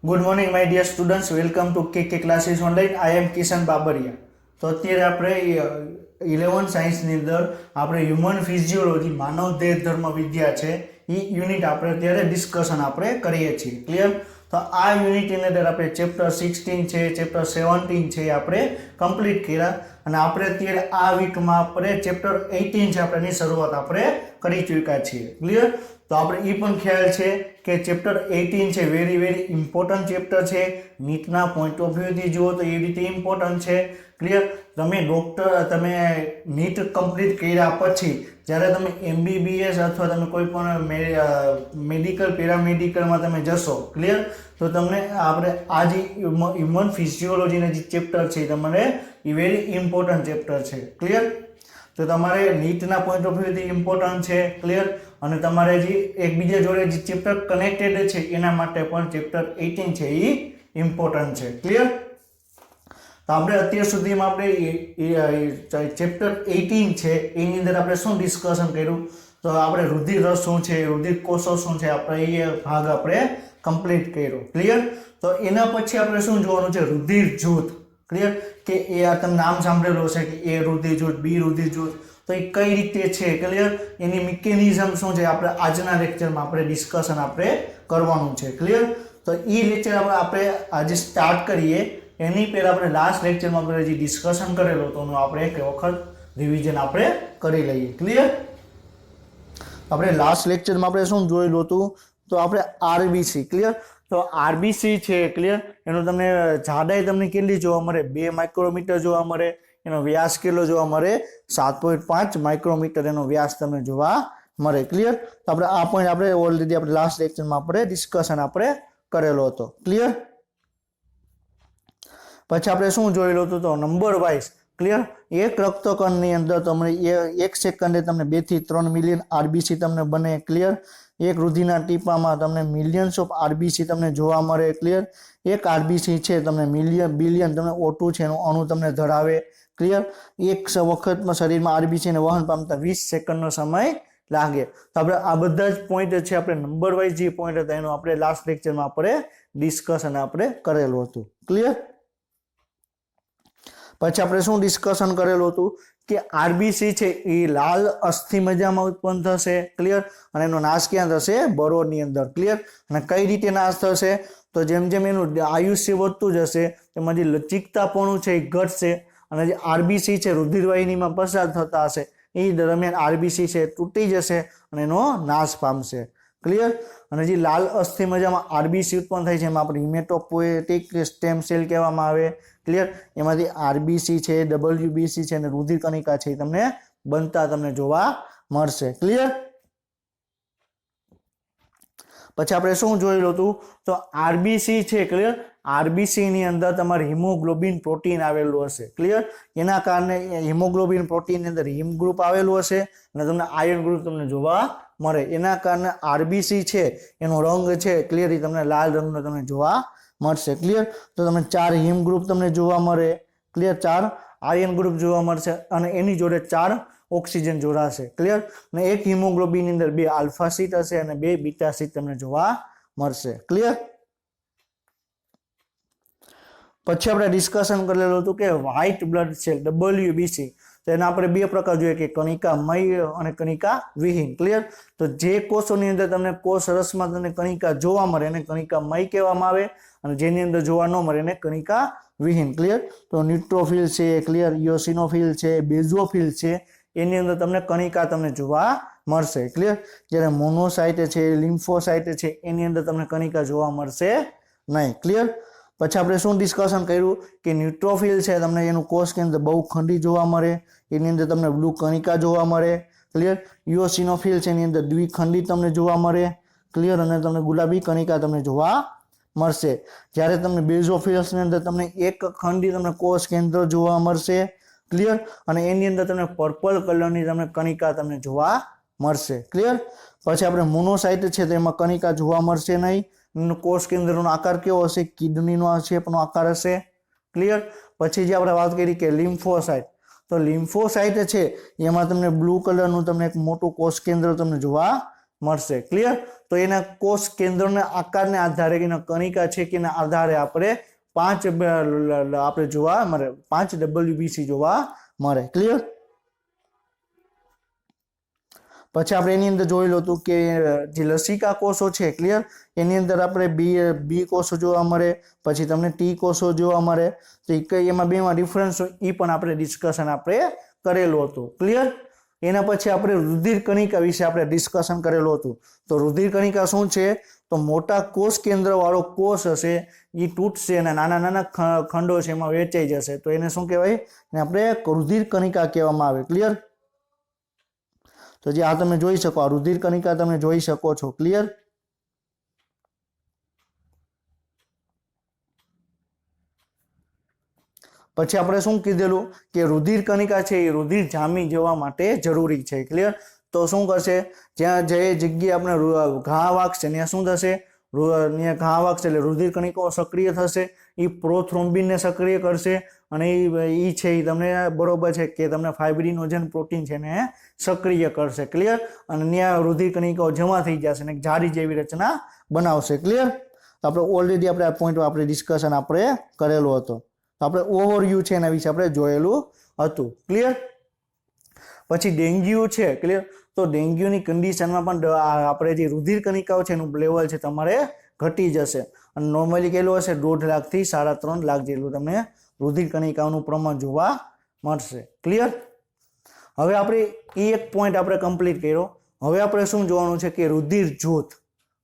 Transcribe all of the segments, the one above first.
Good morning my dear students, welcome to K classes online. I am Kishan Babariya. તો અત્યારે આપણે 11 સાયન્સની અંદર આપણે હ્યુમન ફિઝિયોલોજી માનવ દેહ ધર્મ વિદ્યા છે એ યુનિટ આપણે અત્યારે ડિસ્કશન આપણે કરીએ છીએ. ક્લિયર? તો આ યુનિટની અંદર આપણે ચેપ્ટર 16 છે, ચેપ્ટર 17 છે એ આપણે કમ્પ્લીટ કર્યા અને આપણે અત્યારે આ વીકમાં આપણે ચેપ્ટર 18 છે આપણે એની શરૂઆત આપણે કરી ચૂક્યા છીએ. ક્લિયર? તો આપણે એ પણ ખ્યાલ છે કે ચેપ્ટર 18 છે વેરી ઇમ્પોર્ટન્ટ ચેપ્ટર છે. નીટના પોઈન્ટ ઓફ વ્યૂથી જુઓ તો એ રીતે ઇમ્પોર્ટન્ટ છે. ક્લિયર? તમે નીટ કમ્પ્લીટ કર્યા પછી જ્યારે તમે MBBS અથવા તમે કોઈ પણ મેડિકલ પેરામેડિકલમાં તમે જશો, ક્લિયર, તો તમને આપણે આ જે હ્યુમન ફિઝિયોલોજીના જે ચેપ્ટર છે તમારે એ વેરી ઇમ્પોર્ટન્ટ ચેપ્ટર છે. ક્લિયર? તો તમારે નીટના પોઈન્ટ ઓફ વ્યૂથી ઇમ્પોર્ટન્ટ છે. ક્લિયર? અને તમારે જે એકબીજા જોડે જે ચેપ્ટર કનેક્ટેડ છે એના માટે પણ ચેપ્ટર 18 છે એ ઇમ્પોર્ટન્ટ છે. ક્લિયર? તો આપણે અત્યાર સુધીમાં આપણે ચેપ્ટર 18 છે એની અંદર આપણે શું ડિસ્કશન કર્યું? તો આપણે રુધિર રસ શું છે, રુધિર કોષો શું છે, આપણે એ ભાગ આપણે કમ્પ્લીટ કર્યો. ક્લિયર? તો એના પછી આપણે શું જોવાનું છે? રુધિર જૂથ. ક્લિયર? કે એ આ તમે નામ સાંભળેલું હશે કે એ રુધિર જૂથ, બી રુધિર જૂથ, તો એ કઈ રીતે છે? ક્લિયર? એની મિકેનિઝમ શું છે આપણે આજના લેક્ચરમાં આપણે ડિસ્કશન આપણે કરવાનું છે. ક્લિયર? તો એ લેક્ચર આપણે આજે સ્ટાર્ટ કરીએ એની પહેલા આપણે લાસ્ટ લેક્ચરમાં આપણે જે ડિસ્કશન કરેલો હતો એનું આપણે એક વખત રિવિઝન આપણે કરી લઈએ. ક્લિયર? આપણે લાસ્ટ લેક્ચરમાં આપણે શું જોયેલું હતું? તો આપણે આરબીસી. ક્લિયર? તો આરબીસી છે, ક્લિયર, એનું તમને જાડાઈ તમને કેટલી જોવા મળે? 2 માઇક્રોમીટર જોવા મળે. એનો વ્યાસ કેટલો જોવા મળે? 7.5 માઇક્રોમીટર એનો વ્યાસ તમને જોવા મળે. ક્લિયર? તો આપણે આ પોઈન્ટ આપણે ઓલરેડી આપણે લાસ્ટ લેક્ચરમાં આપણે ડિસ્કશન આપણે કરેલો હતો. ક્લિયર? પછી આપણે શું જોયેલું હતું? તો નંબર વાઇઝ. ક્લિયર? એક રક્તકણની અંદર તમને 1 સેકન્ડે તમને 2 થી 3 મિલિયન આરબીસી તમને બને. ક્લિયર? એક રુધિરના ટીપામાં તમને મિલિયન્સ ઓફ આરબીસી તમને જોવા મળે. ક્લિયર? એક આરબીસી છે તમને બિલિયન તમને O2 છે એનું અણુ તમને ધરાવે. ક્લિયર? એક વખતમાં શરીરમાં આરબીસી ને વહન પામતા 20 સેકન્ડનો સમય લાગે. તો આપણે આ બધા જ પોઈન્ટ છે આપણે નંબર વાઇઝ જે પોઈન્ટ હતા એનું આપણે લાસ્ટ લેક્ચરમાં આપણે ડિસ્કશન આપણે કરેલું હતું. ક્લિયર? પછી આપણે શું ડિસ્કશન કરેલું હતું કે આરબીસી છે એ લાલ અસ્થિ મજ્જામાં ઉત્પન્ન થશે. ક્લિયર? અને એનો નાશ ક્યાં થશે? બરોડની અંદર. ક્લિયર? અને કઈ રીતે નાશ થશે? તો જેમ જેમ એનું આયુષ્ય વધતું જશે તેમાં જે લચકતાપણું છે એ ઘટશે અને જે આરબીસી છે રુધિરવાહિનીમાં પસાર થતા હશે એ દરમિયાન આરબીસી છે તૂટી જશે અને એનો નાશ પામશે. ક્લિયર? અને જે લાલ અસ્થિ મજ્જામાં આરબીસી ઉત્પન્ન થાય છે એમાં આપણે હિમેટોપોએટિક સ્ટેમ સેલ કહેવામાં આવે. ક્લિયર? એમાંથી આરબીસી છે, ડબલ્યુબીસી છે અને રુધિર કણિકા છે એ તમને બનતા તમને જોવા મળશે. ક્લિયર? પછી આપણે શું જોયેલું હતું? તો આરબીસી છે, ક્લિયર, આરબીસી ની અંદર તમારે હિમોગ્લોબિન પ્રોટીન આવેલું હશે. ક્લિયર? એના કારણે હિમોગ્લોબિન પ્રોટીન ની અંદર હિમ ગ્રુપ આવેલું હશે અને તમને આયર્ન ગ્રુપ તમને જોવા મળે. એના કારણે આરબીસી છે એનો રંગ છે, ક્લિયર, તમને લાલ રંગનો તમને જોવા મળશે. ક્લિયર? તો તમને 4 હિમ ગ્રુપ તમને જોવા મળે. ક્લિયર? 4 આયર્ન ગ્રુપ જોવા મળશે અને એની જોડે 4 ઓક્સિજન જોડાશે. ક્લિયર? અને એક હિમોગ્લોબિન ની અંદર 2 આલ્ફા સીટ હશે અને 2 બીટા સીટ તમને જોવા મળશે. ક્લિયર? પછી આપણે ડિસ્કશન કરેલું હતું કે વ્હાઇટ બ્લડ સેલ WBC, તો એના આપણે 2 પ્રકાર જોઈએ કે કણિકામય અને કણિકા વિહીન. ક્લિયર? તો જે કોષોની અંદર તમને કોષ રસમાં તમને કણિકા જોવા મળે એને કણિકામય કહેવામાં આવે અને જેની અંદર જોવા ન મળે એને કણિકા વિહીન. ક્લિયર? તો ન્યુટ્રોફિલ છે, ક્લિયર, ઇયોસિનોફિલ છે, બેઝોફિલ છે, એની અંદર તમને કણિકા તમને જોવા મળશે. ક્લિયર? જ્યારે મોનોસાઇટ છે, લિમ્ફોસાઇટ છે એની અંદર તમને કણિકા જોવા મળશે નહીં. ક્લિયર? પછી આપણે શું ડિસ્કશન કર્યું કે ન્યુટ્રોફિલ છે તમને એનું કોષ કેન્દ્ર બહુખંડી જોવા મળે, એની અંદર તમને બ્લુ કણિકા જોવા મળે. ક્લિયર? ઇયોસિનોફિલ છે એની અંદર દ્વિખંડી તમને જોવા મળે. ક્લિયર? અને તમને ગુલાબી કણિકા તમને જોવા મળશે. જ્યારે તમને બેઝોફિલ્સની અંદર તમને એક ખંડી તમને કોષ કેન્દ્ર જોવા મળશે. ક્લિયર? અને એની અંદર તમને પર્પલ કલરની તમને કણિકા તમને જોવા મળશે. ક્લિયર? પછી આપણે મોનોસાઇટ છે તો એમાં કણિકા જોવા મળશે નહીં. કોષ કેન્દ્રનો આકાર કેવો હશે? કિડનીનો શેપનો આકાર હશે. ક્લિયર? પછી જે આપણે વાત કરી કે લિમ્ફોસાઇટ, તો લિમ્ફોસાઇટ છે એમાં તમને બ્લુ કલરનું તમને એક મોટું કોષ કેન્દ્ર તમને જોવા મળશે ક્લિયર। તો એના કોષ કેન્દ્રના આકારને આધારે એના કણિકા છે કે એના આધારે આપણે 5 આપણે જોવા મળે 5 WBC જોવા મળે ક્લિયર। પછી આપણે એની અંદર જોયેલું હતું કે જે લસિકા કોષો છે ક્લિયર, એની અંદર આપણે બી કોષો જોવા મળે, પછી તમને ટી કોષો જોવા મળે, તો એમાં બેમાં ડિફરન્સ એ પણ આપણે ડિસ્કશન આપણે કરેલું હતું ક્લિયર। એના પછી આપણે રુધિર કણિકા વિશે આપણે ડિસ્કશન કરેલું હતું। તો રુધિર કણિકા શું છે, તો મોટા કોષ કેન્દ્ર વાળો કોષ હશે એ તૂટશે અને નાના નાના ખંડો છે એમાં વેચાઈ જશે, તો એને શું કહેવાય, આપણે રુધિર કણિકા કહેવામાં આવે ક્લિયર। તો જે આ તમે જોઈ શકો, આ રુધિર કણિકા તમે જોઈ શકો છો ક્લિયર। પછી આપણે શું કીધેલું કે રુધિર કણિકા છે એ રુધિર જામી જવા માટે જરૂરી છે ક્લિયર। તો શું કરશે, જ્યાં જે જગ્યાએ આપણે ઘા વાગશે ત્યાં શું થશે, ત્યાં ઘા વાગશે એટલે રુધિર કણિકાઓ સક્રિય થશે, એ પ્રોથ્રોમ્બિનને સક્રિય કરશે અને એ છે એ તમને બરોબર છે કે તમને ફાઇબ્રિનોજન પ્રોટીન છે ને સક્રિય કરશે ક્લિયર, અને ત્યાં રુધિર કણિકાઓ જમા થઈ જશે અને જાળી જેવી રચના બનાવશે ક્લિયર। તો આપણે ઓલરેડી આપણે આ પોઈન્ટ આપણે ડિસ્કશન આપણે કરેલો હતો, તો આપણે ઓવરવ્યુ છે એના વિશે આપણે જોયેલું હતું ક્લિયર। પછી ડેન્ગ્યુ છે ક્લિયર, તો ડેન્ગ્યુની કન્ડિશનમાં પણ આપણે જે રુધિર કણિકાઓ છે એનું લેવલ છે તમારે ઘટી જશે અને નોર્મલી કેટલું હશે, 1.5 લાખથી 3.5 લાખ જેટલું તમને રુધિર કણિકાઓનું પ્રમાણ જોવા મળશે ક્લિયર। હવે આપણે એક પોઈન્ટ આપણે કમ્પ્લીટ કર્યો, હવે આપણે શું જોવાનું છે કે રુધિર જૂથ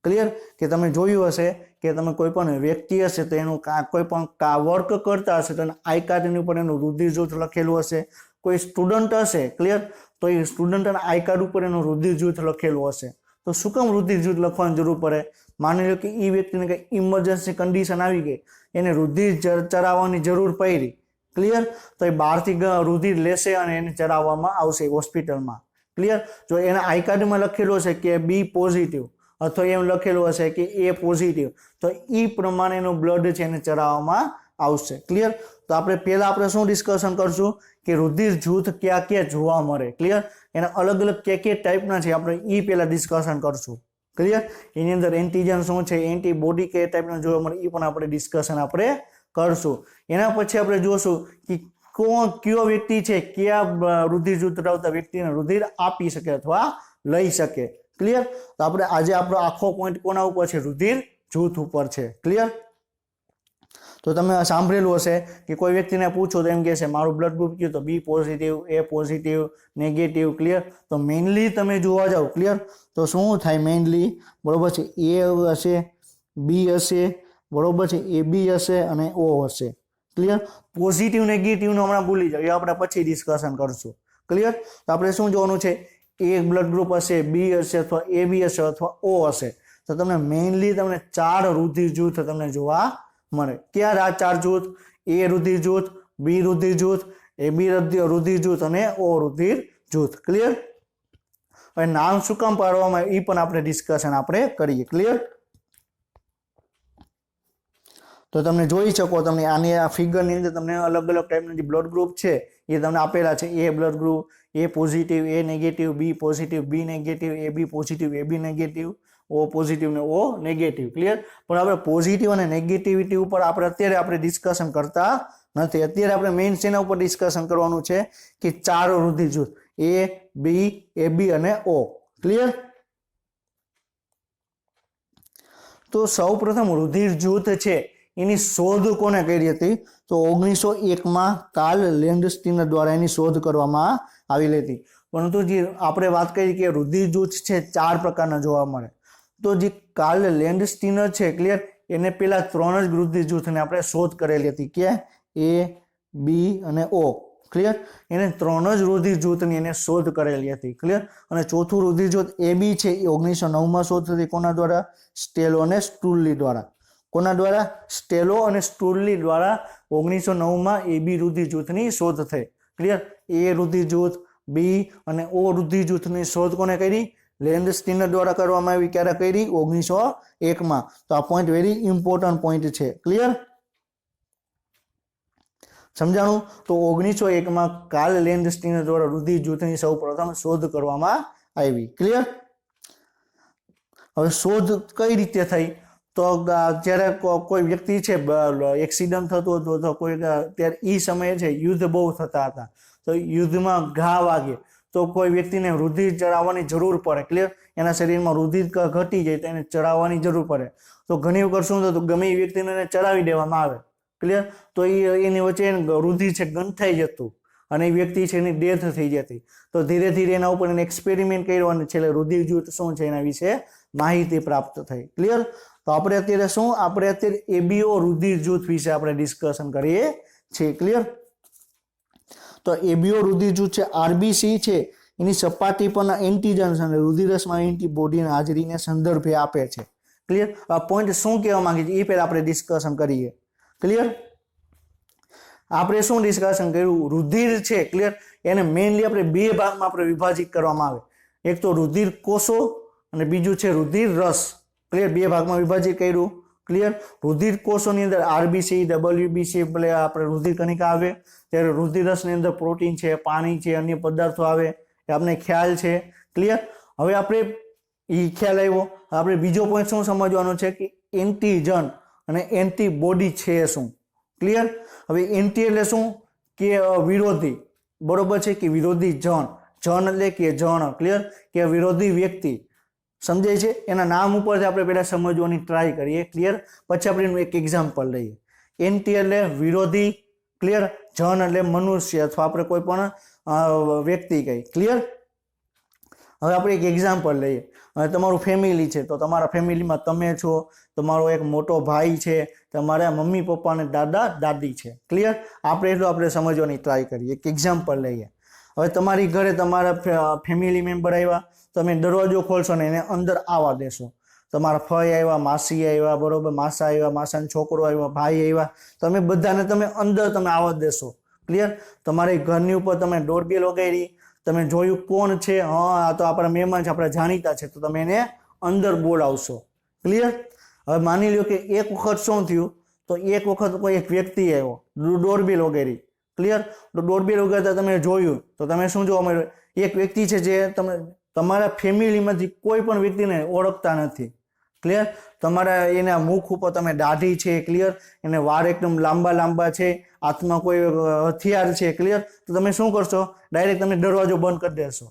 ક્લિયર, કે તમે જોયું હશે કે તમે કોઈ પણ વ્યક્તિ હશે તો એનું કોઈ પણ વર્ક કરતા હશે તો આઈ કાર્ડની ઉપર એનું રુધિર જૂથ લખેલું હશે, કોઈ સ્ટુડન્ટ હશે ક્લિયર, તો એ સ્ટુડન્ટના આઈ કાર્ડ ઉપર એનું રુધિર જૂથ લખેલું હશે। તો શું કામ રુધિર જૂથ લખવાની જરૂર પડે, માની લો કે એ વ્યક્તિને કંઈ ઇમરજન્સી કન્ડિશન આવી ગઈ, એને રુધિર ચરાવવાની જરૂર પડી ક્લિયર, તો એ બહારથી રુધિર લેશે અને એને ચરાવવામાં આવશે હોસ્પિટલમાં ક્લિયર। જો એના આઈ કાર્ડમાં લખેલું હશે કે બી પોઝિટિવ અથવા એમ લખેલું હશે કે એ પોઝિટિવ, તો એ પ્રમાણેનું બ્લડ છે એને ચડાવવામાં આવશે ક્લિયર। તો આપણે પહેલા આપણે શું ડિસ્કશન કરશું કે રુધિર જૂથ ક્યાં ક્યાં જોવા મળે ક્લિયર, એના અલગ અલગ ક્યાં ટાઈપના છે આપણે એ પહેલા ડિસ્કશન કરશું ક્લિયર। એની અંદર એન્ટીજન શું છે, એન્ટીબોડી કયા ટાઈપના જોવા મળે એ પણ આપણે ડિસ્કશન આપણે કરશું। એના પછી આપણે જોશું કે કયો વ્યક્તિ છે કયા રુધિર જૂથ ધરાવતા વ્યક્તિને રુધિર આપી શકે અથવા લઈ શકે ક્લિયર। તો આપણે આજે આપણો આખો પોઈન્ટ કોના ઉપર છે, રુધિર જૂથ ઉપર છે ક્લિયર। તો તમે સાંભળેલું હશે કે કોઈ વ્યક્તિને પૂછો તો એમ કહે છે મારું બ્લડ ગ્રુપ કયું, તો બી પોઝિટિવ, એ પોઝિટિવ, નેગેટિવ ક્લિયર। તો મેઇનલી તમે જોવા જાઓ ક્લિયર, તો શું થાય મેઇનલી બરોબર છે, એ હશે, બી હશે બરોબર છે, એ બી હશે અને ઓ હશે ક્લિયર। પોઝિટિવ નેગેટિવનું હમણાં ભૂલી જાઓ, એ આપણે પછી ડિસ્કશન કરશું ક્લિયર। તો આપણે શું જોવાનું છે, એ બ્લડ ગ્રુપ હશે, બી હશે અથવા એ બી હશે અથવા ઓ હશે, તો તમને મેઇનલી તમને 4 રુધિર જૂથ તમને જોવા મળે। ક્યાં આ 4 જૂથ, એ રુધિર જૂથ, બી રુધિર જૂથ, એ બી રુધિર જૂથ અને ઓ રુધિર જૂથ ક્લિયર। હવે નામ શું કામ પાડવામાં એ પણ આપણે ડિસ્કશન આપણે કરીએ ક્લિયર। તો તમે જોઈ શકો, તમને આની આ ફિગરની અંદર તમને અલગ અલગ ટાઈપના જે બ્લડ ગ્રુપ છે એ તમને આપેલા છે, એ બ્લડ ગ્રુપ, એ પોઝિટિવ, એ નેગેટિવ, બી પોઝિટિવ, બી નેગેટિવ, એ બી પોઝિટિવ, એ બી નેગેટિવ, ઓ પોઝિટિવ ને ઓ નેગેટિવ ક્લિયર। પણ આપણે પોઝિટિવ અને નેગેટિવિટી ઉપર અત્યારે આપણે ડિસ્કશન કરતા નથી, અત્યારે આપણે મેઇન શેના ઉપર ડિસ્કશન કરવાનું છે કે 4 રુધિર જૂથ, એ બી, એ બી અને ઓ ક્લિયર। તો સૌપ્રથમ રુધિર જૂથ છે એની શોધ કોને કરી હતી, તો 1901માં કાર્લ લેન્ડસ્ટીનર દ્વારા એની શોધ કરવામાં આવેલી હતી। પરંતુ જે આપણે વાત કરી કે રુધિર જૂથ છે 4 પ્રકારના જોવા મળે, તો જે કાર્લ લેન્ડસ્ટીનર છે ક્લિયર, એને પેલા 3 જ રુધિર જૂથને આપણે શોધ કરેલી હતી કે એ, બી અને ઓ ક્લિયર। એને 3 જ રુધિર જૂથની એને શોધ કરેલી હતી ક્લિયર। અને ચોથું રુધિર જૂથ એ બી છે એ 1909માં શોધ થઈ, કોના દ્વારા, સ્ટેલો અને સ્ટુરલી દ્વારા, કોના દ્વારા, સ્ટેલો અને સ્ટુરલી દ્વારા 1909માં એ બી રુધિર જૂથની શોધ થઈ ક્લિયર। એ રુધિર જૂથ, બી અને ઓ રુધિર જૂથની શોધ કોને કરી, લેન્ડસ્ટીનર દ્વારા કરવામાં આવી, ક્યારે કરી, 1901માં। તો આ પોઈન્ટ વેરી ઇમ્પોર્ટન્ટ પોઈન્ટ છે ક્લિયર, સમજાણું। તો 1901માં કાર્લ લેન્ડસ્ટીનર દ્વારા રુધિર જૂથની સૌ પ્રથમ શોધ કરવામાં આવી ક્લિયર। હવે શોધ કઈ રીતે થઈ? તો જ્યારે કોઈ વ્યક્તિ છે એક્સિડન્ટ થતું હતું તો કોઈ ત્યારે એ સમયે છે યુદ્ધ બહુ થતા હતા, તો યુદ્ધમાં ઘા વાગે તો કોઈ વ્યક્તિને રુધિર ચડાવવાની જરૂર પડે, ક્લિયર, એના શરીરમાં રુધિર ઘટી જાય તો એને ચડાવવાની જરૂર પડે. તો ઘણી વખત શું થતું, ગમે એ વ્યક્તિને એને ચડાવી દેવામાં આવે, ક્લિયર, તો એની વચ્ચે રુધિર છે ગંઠાઈ જતું અને એ વ્યક્તિ છે એની ડેથ થઈ જતી. તો ધીરે ધીરે એના ઉપર એને એક્સપેરિમેન્ટ કર્યો અને છેલ્લે રુધિર જૂથ શું છે એના વિશે માહિતી પ્રાપ્ત થઈ, ક્લિયર. તો આપણે અત્યારે એબીઓ રુધિર જૂથ વિશે આપણે ડિસ્કશન કરીએ છીએ, ક્લિયર. તો એબીઓ રુધિર જૂથ છે, આરબીસી છે, એની સપાટી પરના એન્ટીજન્સ અને રુધિરસમાં એન્ટીબોડીના હાજરીને સંદર્ભે આપે છે, ક્લિયર. આ પોઈન્ટ શું કહેવા માંગે છે એ પહેલા આપણે ડિસ્કશન કરીએ, ક્લિયર. આપણે શું ડિસ્કશન કર્યું, રુધિર છે, ક્લિયર, એને મેઇનલી આપણે બે ભાગમાં આપણે વિભાજિત કરવામાં આવે. એક તો રુધિર કોષો અને બીજું છે રુધિર રસ, ક્લિયર. બે ભાગમાં વિભાજિત કર્યું, ક્લિયર. રુધિર કોષોની અંદર આરબીસી, ડબલ્યુબીસી એટલે આપણે રુધિર કણિકા આવે, ત્યારે રુધિર રસની અંદર પ્રોટીન છે, પાણી છે, અન્ય પદાર્થો આવે, એ આપણે ખ્યાલ છે, ક્લિયર. હવે આપણે એ ખ્યાલ આવ્યો, આપણે બીજો પોઈન્ટ શું સમજવાનો છે કે એન્ટીજન અને એન્ટીબોડી છે શું, ક્લિયર. હવે એન્ટી એટલે શું કે વિરોધી, બરોબર છે, કે વિરોધી જન એટલે કે જણ, ક્લિયર, કે વિરોધી વ્યક્તિ, સમજાય છે. એના નામ ઉપરથી આપણે પહેલા સમજવાની ટ્રાય કરીએ, ક્લિયર. પછી આપણે એક એક્ઝામ્પલ લઈએ. એન્ટી એટલે વિરોધી, ક્લિયર, જન એટલે મનુષ્ય અથવા આપણે કોઈ પણ વ્યક્તિ કહીએ, ક્લિયર. હવે આપણે એક એક્ઝામ્પલ લઈએ. હવે તમારું ફેમિલી છે, તો તમારા ફેમિલીમાં તમે છો, તમારો એક મોટો ભાઈ છે, તમારા મમ્મી પપ્પા અને દાદા દાદી છે, ક્લિયર. આપણે સમજવાની ટ્રાય કરીએ, એક એક્ઝામ્પલ લઈએ. હવે તમારી ઘરે તમારા ફેમિલી મેમ્બર આવ્યા, તમે દરવાજો ખોલશો ને એને અંદર આવવા દેશો. તમારા ફઈ આવ્યા, માસી આવ્યા, બરોબર, માસા આવ્યા, માસાનો છોકરો આવ્યા, ભાઈ આવ્યા, તમે બધાને તમે અંદર તમે આવવા દેશો, ક્લિયર. તમારી ઘરની ઉપર તમે ડોરબેલ વગાડી, તમે જોયું કોણ છે, હા આ તો આપણા મહેમાન છે, આપણા જાણીતા છે, તો તમે એને અંદર બોલાવશો, ક્લિયર. હવે માની લો કે એક વખત શું થયું, તો એક વખત કોઈ એક વ્યક્તિ આવ્યો, ડોરબેલ વગાડી, ક્લિયર. તો ડોરબેલ વગાડતા તમે જોયું તો તમે શું જોવા મળ્યું, એક વ્યક્તિ છે જે તમે તમારા ફેમિલીમાંથી કોઈ પણ વ્યક્તિને ઓળખતા નથી, ક્લિયર. તમારા એના મુખ ઉપર તમે દાઢી છે, ક્લિયર, એને વાળ એકદમ લાંબા લાંબા છે, હાથમાં કોઈ હથિયાર છે, ક્લિયર. તો તમે શું કરશો, ડાયરેક્ટ તમે દરવાજો બંધ કરી દેશો.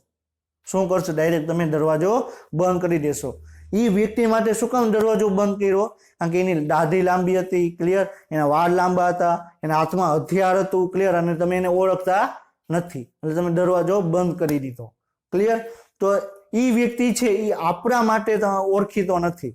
શું કરશો, ડાયરેક્ટ તમે દરવાજો બંધ કરી દેશો. એ વ્યક્તિ માટે શું કામ દરવાજો બંધ કર્યો, કારણ કે એની દાઢી લાંબી હતી, ક્લિયર, એના વાળ લાંબા હતા, એના હાથમાં હથિયાર હતું, ક્લિયર, અને તમે એને ઓળખતા નથી એટલે તમે દરવાજો બંધ કરી દીધો, ક્લિયર. તો એ વ્યક્તિ છે એ આપણા માટે ઓળખીતો નથી,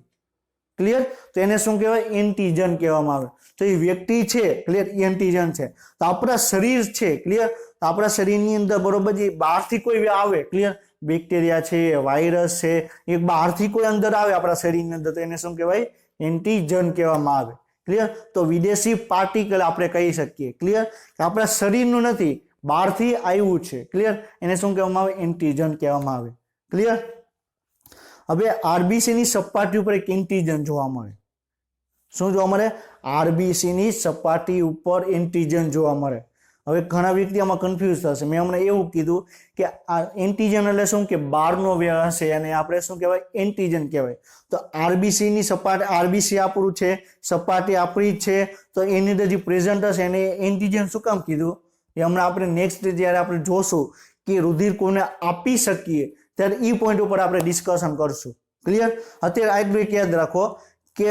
ક્લિયર. તો એને શું કહેવાય, એન્ટીજન કહેવામાં આવે. તો એ વ્યક્તિ છે, ક્લિયર, એન્ટીજન છે. તો આપણા શરીર છે, ક્લિયર, તો આપણા શરીરની અંદર બરોબર જે બહારથી કોઈ આવે, ક્લિયર, બેક્ટેરિયા છે, વાયરસ છે, એ બહારથી કોઈ અંદર આવે આપણા શરીરની અંદર, તો એને શું કહેવાય, એન્ટીજન કહેવામાં આવે, ક્લિયર. તો વિદેશી પાર્ટિકલ આપણે કહી શકીએ, ક્લિયર, આપણા શરીરનું નથી, બહારથી આવ્યું છે, ક્લિયર, એને શું કહેવામાં આવે, એન્ટીજન કહેવામાં આવે, ક્લિયર. હવે આરબીસી ની સપાટી ઉપર એક એન્ટીજન જોવા મળે. શું જોવા મળે, આરબીસી ની સપાટી ઉપર એન્ટીજન જોવા મળે. હવે ઘણા વ્યક્તિ આમાં કન્ફ્યુઝ થશે. મેં હમણાં એવું કીધું કે આ એન્ટીજન એટલે શું કે બહારનો હશે અને આપણે શું કહેવાય, એન્ટીજન કહેવાય. તો આરબીસી ની સપાટી, આરબીસી આપણું છે, સપાટી આપણી છે, તો એની અંદર જે પ્રેઝન્ટ હશે એને એન્ટીજન શું કામ કીધું એ હમણાં આપણે નેક્સ્ટ જ્યારે આપણે જોશું કે રુધિર કોને આપી શકીએ ત્યારે એ પોઈન્ટ ઉપર આપણે ડિસ્કશન કરશું, ક્લિયર. અત્યારે આટલું એક યાદ રાખો કે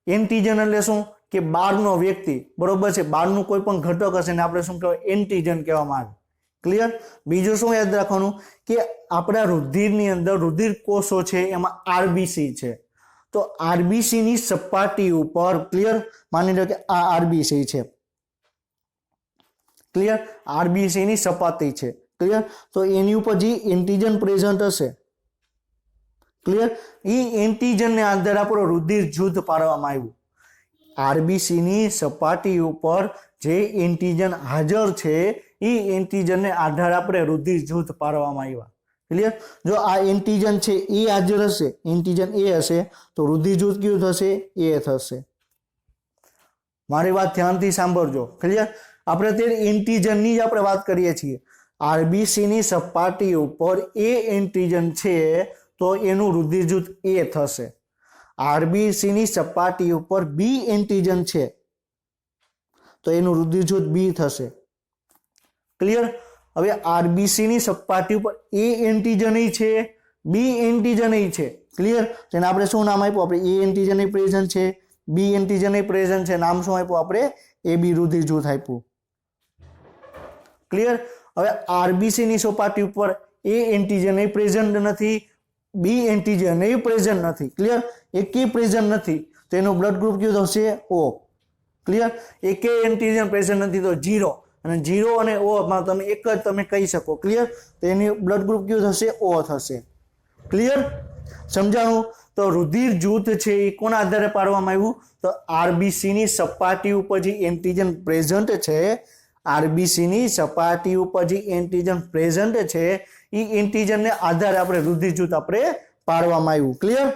એન્ટીજન એટલે શું કે બહારનો વ્યક્તિ, બરોબર છે, બહારનું કોઈ પણ ઘટક હશે ને આપણે શું કહેવાય, એન્ટીજન કહેવામાં આવે, ક્લિયર. બીજું શું યાદ રાખવાનું કે આપણા રુધિરની અંદર રુધિર કોષો છે, એમાં આરબીસી છે. તો આરબીસી ની સપાટી ઉપર, ક્લિયર, માની લો કે આ આરબીસી છે, ક્લિયર, આરબીસી ની સપાટી છે, ક્લિયર. તો એની ઉપર જે એન્ટીજન પ્રેઝન્ટ હશે, ક્લિયર, એ એન્ટીજનને આધારે આપણો રુધિર જૂથ પાડવામાં આવ્યું. આરબીસી ની સપાટી ઉપર જે એન્ટીજન હાજર છે એ એન્ટીજનને આધારે આપણે રુધિર જૂથ પાડવામાં આવ્યા, ક્લિયર. જો આ એન્ટીજન છે એ હાજર હશે, એન્ટીજન એ હશે, તો રુધિર જૂથ કયું થશે, એ થશે. મારી વાત ધ્યાનથી સાંભળજો, ક્લિયર. આપણે અત્યારે એન્ટીજનની જ આપણે વાત કરીએ છીએ. આરબીસી ની સપાટી ઉપર એ એન્ટીજન છે તો એનું રુધિર જૂથ એ થશે. આરબીસી ની સપાટી ઉપર બી એન્ટીજન છે તો એનું રુધિર જૂથ બી થશે. ક્લિયર? હવે આરબીસી ની સપાટી ઉપર એ એન્ટીજન છે, બી એન્ટીજન છે. ક્લિયર? તેને આપણે શું નામ આપ્યું? આપણે એ એન્ટીજન પ્રેઝન્ટ છે, બી એન્ટીજન પ્રેઝન્ટ છે. નામ શું આપ્યું? આપણે એ બી રુધિર જૂથ આપ્યું. ક્લિયર? હવે આરબીસી ની સપાટી ઉપર એ એન્ટીજન પ્રેઝન્ટ નથી, બી એન્ટીજન પ્રેઝન્ટ નથી. ક્લિયર? એકે પ્રેઝન્ટ નથી તો એનું બ્લડ ગ્રુપ કયું થશે? ઓ. ક્લિયર? એકે એન્ટીજન પ્રેઝન્ટ નથી તો 0, અને 0 અને O માં તમે એક જ તમે કહી શકો. ક્લિયર? તો એની બ્લડ ગ્રુપ કયું થશે? O થશે. ક્લિયર? સમજાણું? તો રુધિર જૂથ છે એ કોના આધારે પાડવામાં આવ્યું? તો આરબીસી ની સપાટી ઉપર જે એન્ટીજન પ્રેઝન્ટ છે, આરબીસી ની સપાટી ઉપર જે એન્ટીજન પ્રેઝન્ટ છે એ એન્ટીજનને આધારે આપણે રુધિર જૂથ આપણે પાડવામાં આવ્યું. ક્લિયર?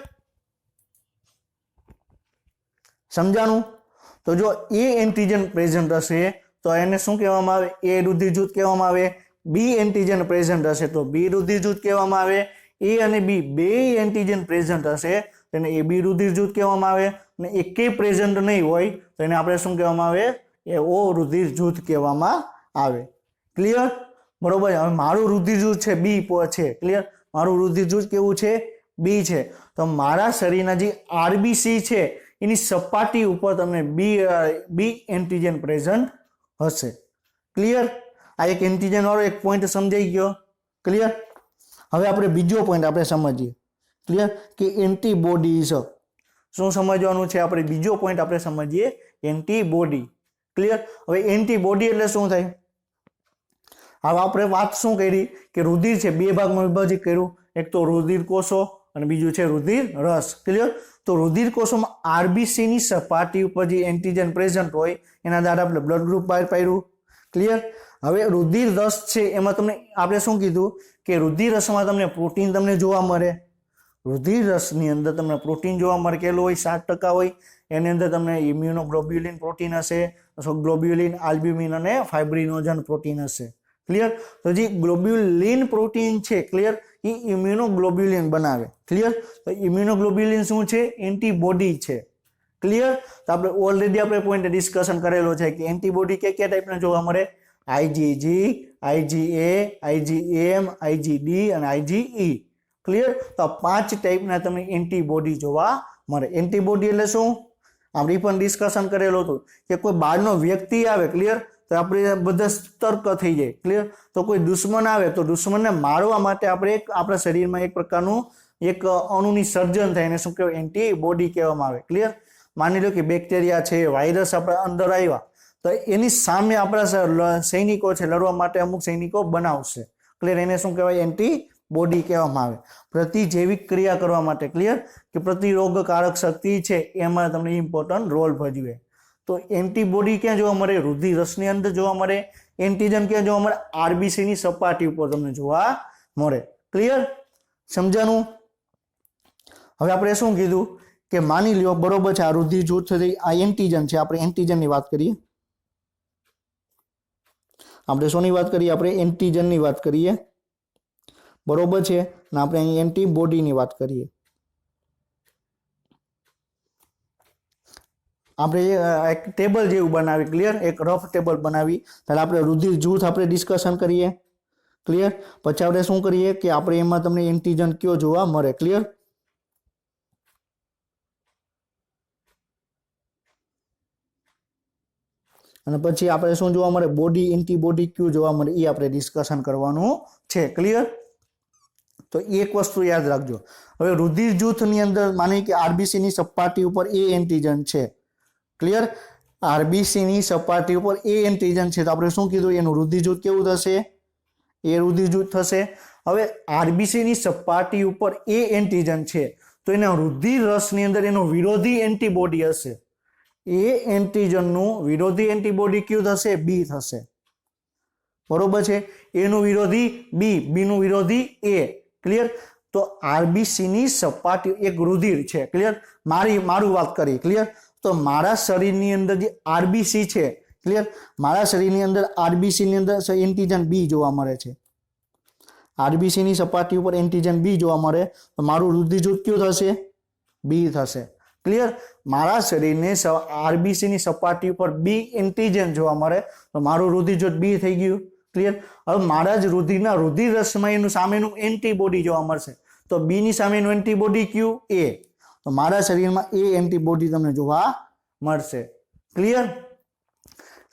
સમજાણું? તો જો એ એન્ટીજન પ્રેઝન્ટ હશે તો એને શું કહેવામાં આવે? એ રુધિર જૂથ કહેવામાં આવે. બી એન્ટીજન પ્રેઝન્ટ હશે તો બી રુધિર જૂથ કહેવામાં આવે. એ અને બી બે એન્ટીજન પ્રેઝન્ટ હશે તેને એ બી રુધિર જૂથ કહેવામાં આવે. અને એકે પ્રેઝન્ટ નહીં હોય તો એને આપણે શું કહેવામાં આવે? એ ઓ રુધિર જૂથ કહેવામાં આવે. ક્લિયર? બરોબર. હવે મારું રુધિર જૂથ છે બી છે. ક્લિયર? મારું રુધિર જૂથ કેવું છે? બી છે. તો મારા શરીરના જે આરબીસી છે એની સપાટી ઉપર તમને બી એન્ટીજન પ્રેઝન્ટ હશે. ક્લિયર? આ એક એન્ટીજન વાળો એક પોઈન્ટ સમજાઈ ગયો. ક્લિયર? હવે આપણે બીજો પોઈન્ટ આપણે સમજીએ. ક્લિયર? કે એન્ટીબોડીઝ. શું સમજવાનું છે? આપણે બીજો પોઈન્ટ આપણે સમજીએ, એન્ટીબોડી. ક્લિયર? હવે એન્ટીબોડી એટલે શું થાય? હવે આપણે વાત શું કરી કે રુધિર છે બે ભાગમાં વિભાજિત કર્યું, એક તો રુધિર કોષો અને બીજું છે રુધિર રસ. ક્લિયર? તો રુધિર કોષોમાં આરબીસી ની સપાટી ઉપર જે એન્ટીજન પ્રેઝન્ટ હોય એના દ્વારા આપણે બ્લડ ગ્રુપ બહાર પાડ્યું. ક્લિયર? હવે રુધિર રસ છે એમાં તમને આપણે શું કીધું કે રુધિર રસમાં તમને પ્રોટીન તમને જોવા મળે. રુધિર રસની અંદર તમને પ્રોટીન જોવા મળે. કેટલું હોય? 7% હોય. એની અંદર તમને ઇમ્યુનોગ્લોબ્યુલિન પ્રોટીન હશે, ગ્લોબ્યુલિન, આલ્બ્યુમિન અને ફાઇબ્રિનોજન પ્રોટીન હશે. ક્લિયર? તો જે ગ્લોબ્યુલિન પ્રોટીન છે, ક્લિયર, એ ઇમ્યુનોગ્લોબ્યુલિન બનાવે. ક્લિયર? તો ઇમ્યુનોગ્લોબ્યુલિન શું છે? એન્ટીબોડી છે. ક્લિયર? તો આપણે ઓલરેડી આપણે પોઈન્ટ ડિસ્કશન કરેલો છે કે એન્ટીબોડી કયા ટાઈપના જોવા મળે? આઈજીજી, આઈજીએ, આઈજીએમ, આઈજીડી અને આઈજીઈ. ક્લિયર? તો 5 ટાઈપના તમને એન્ટીબોડી જોવા મળે. એન્ટીબોડી એટલે શું? આપણે પણ ડિસ્કશન કરેલું હતું કે કોઈ બહારનો વ્યક્તિ આવે, ક્લિયર, તો આપણે બધા સતર્ક થઈ જાય. ક્લિયર? તો કોઈ દુશ્મન આવે તો દુશ્મનને મારવા માટે આપણે આપણા શરીરમાં એક પ્રકારનું એક અણુની સર્જન થાય એને શું કહેવાય? એન્ટીબોડી કહેવામાં આવે. ક્લિયર? માની લો કે બેક્ટેરિયા છે, વાયરસ આપણા અંદર આવ્યા તો એની સામે આપણા સૈનિકો છે લડવા માટે અમુક સૈનિકો બનાવશે. ક્લિયર? એને શું કહેવાય? એન્ટીબોડી કહેવામાં આવે. પ્રતિજૈવિક ક્રિયા કરવા માટે. ક્લિયર? કે પ્રતિરોગકારક શક્તિ છે એમાં તમને ઇમ્પોર્ટન્ટ રોલ ભજવે. તો એન્ટીબોડી ક્યાં જોવા મળે? રુધિર રસની અંદર જોવા મળે. એન્ટીજન ક્યાં જોવા મળે? આરબીસી ની સપાટી ઉપર તમને જોવા મળે. ક્લિયર? સમજાણું? હવે આપણે શું કીધું કે માની લ્યો, બરોબર છે, આ રુધિર જૂથ થઈ, આ એન્ટીજન છે. આપણે એન્ટીજન ની વાત કરીએ. આપણે શોની વાત કરીએ? આપણે એન્ટીજન ની વાત કરીએ. બરોબર છે. ને આપણે અહીં એન્ટીબોડી ની વાત કરીએ. આપણે એક ટેબલ જેવું બનાવી. ક્લિયર? એક રફ ટેબલ બનાવી. ત્યારે આપણે રુધિર જૂથ આપણે ડિસ્કશન કરીએ. ક્લિયર? પછી આપણે શું કરીએ કે આપણે એમાં તમને એન્ટીજન કયો જોવા મળે. ક્લિયર? અને પછી આપણે શું જોવા મળે? બોડી એન્ટીબોડી કયું જોવા મળે એ આપણે ડિસ્કશન કરવાનું છે. ક્લિયર? તો એક વસ્તુ યાદ રાખજો. હવે રુધિર જૂથની અંદર માની કે આરબીસી ની સપાટી ઉપર એ એન્ટીજન છે. ક્લિયર? આરબીસી ની સપાટી ઉપર એ એન્ટીજન છે તો આપણે શું કીધું? એનું રુધિર જૂથ કેવું થશે? એ રુધિર જૂથ થશે. હવે આરબીસી ની સપાટી ઉપર એ એન્ટીજન છે તો એના રુધિર રસની અંદર એનો વિરોધી એન્ટીબોડી હશે. એ એન્ટીજનનું વિરોધી એન્ટીબોડી કયું થશે? બી થશે. બરોબર છે? એનું વિરોધી બી, બી નું વિરોધી એ. ક્લિયર? તો આરબીસી ની સપાટી એક રુધિર છે. ક્લિયર? મારું વાત કરીએ. ક્લિયર? તો મારા શરીરની અંદર જે આરબીસી છે, ક્લિયર, મારા શરીરની અંદર આરબીસી ની અંદર એન્ટીજન બી જોવા મળે છે. આરબીસીની સપાટી ઉપર એન્ટીજન બી જોવા મળે તો મારું રુધિર જૂથ કયું થશે? બી થશે. ક્લિયર? મારા શરીરને આરબીસીની સપાટી ઉપર બી એન્ટીજન જોવા મળે તો મારું રુધિર જૂથ બી થઈ ગયું. ક્લિયર? હવે મારા જ રુધિરના રુધિર રસમાં એનું સામેનું એન્ટીબોડી જોવા મળશે તો બી ની સામેનું એન્ટીબોડી કયું? એ. તો મારા શરીરમાં એ એન્ટીબોડી તમને જોવા મળશે. ક્લિયર?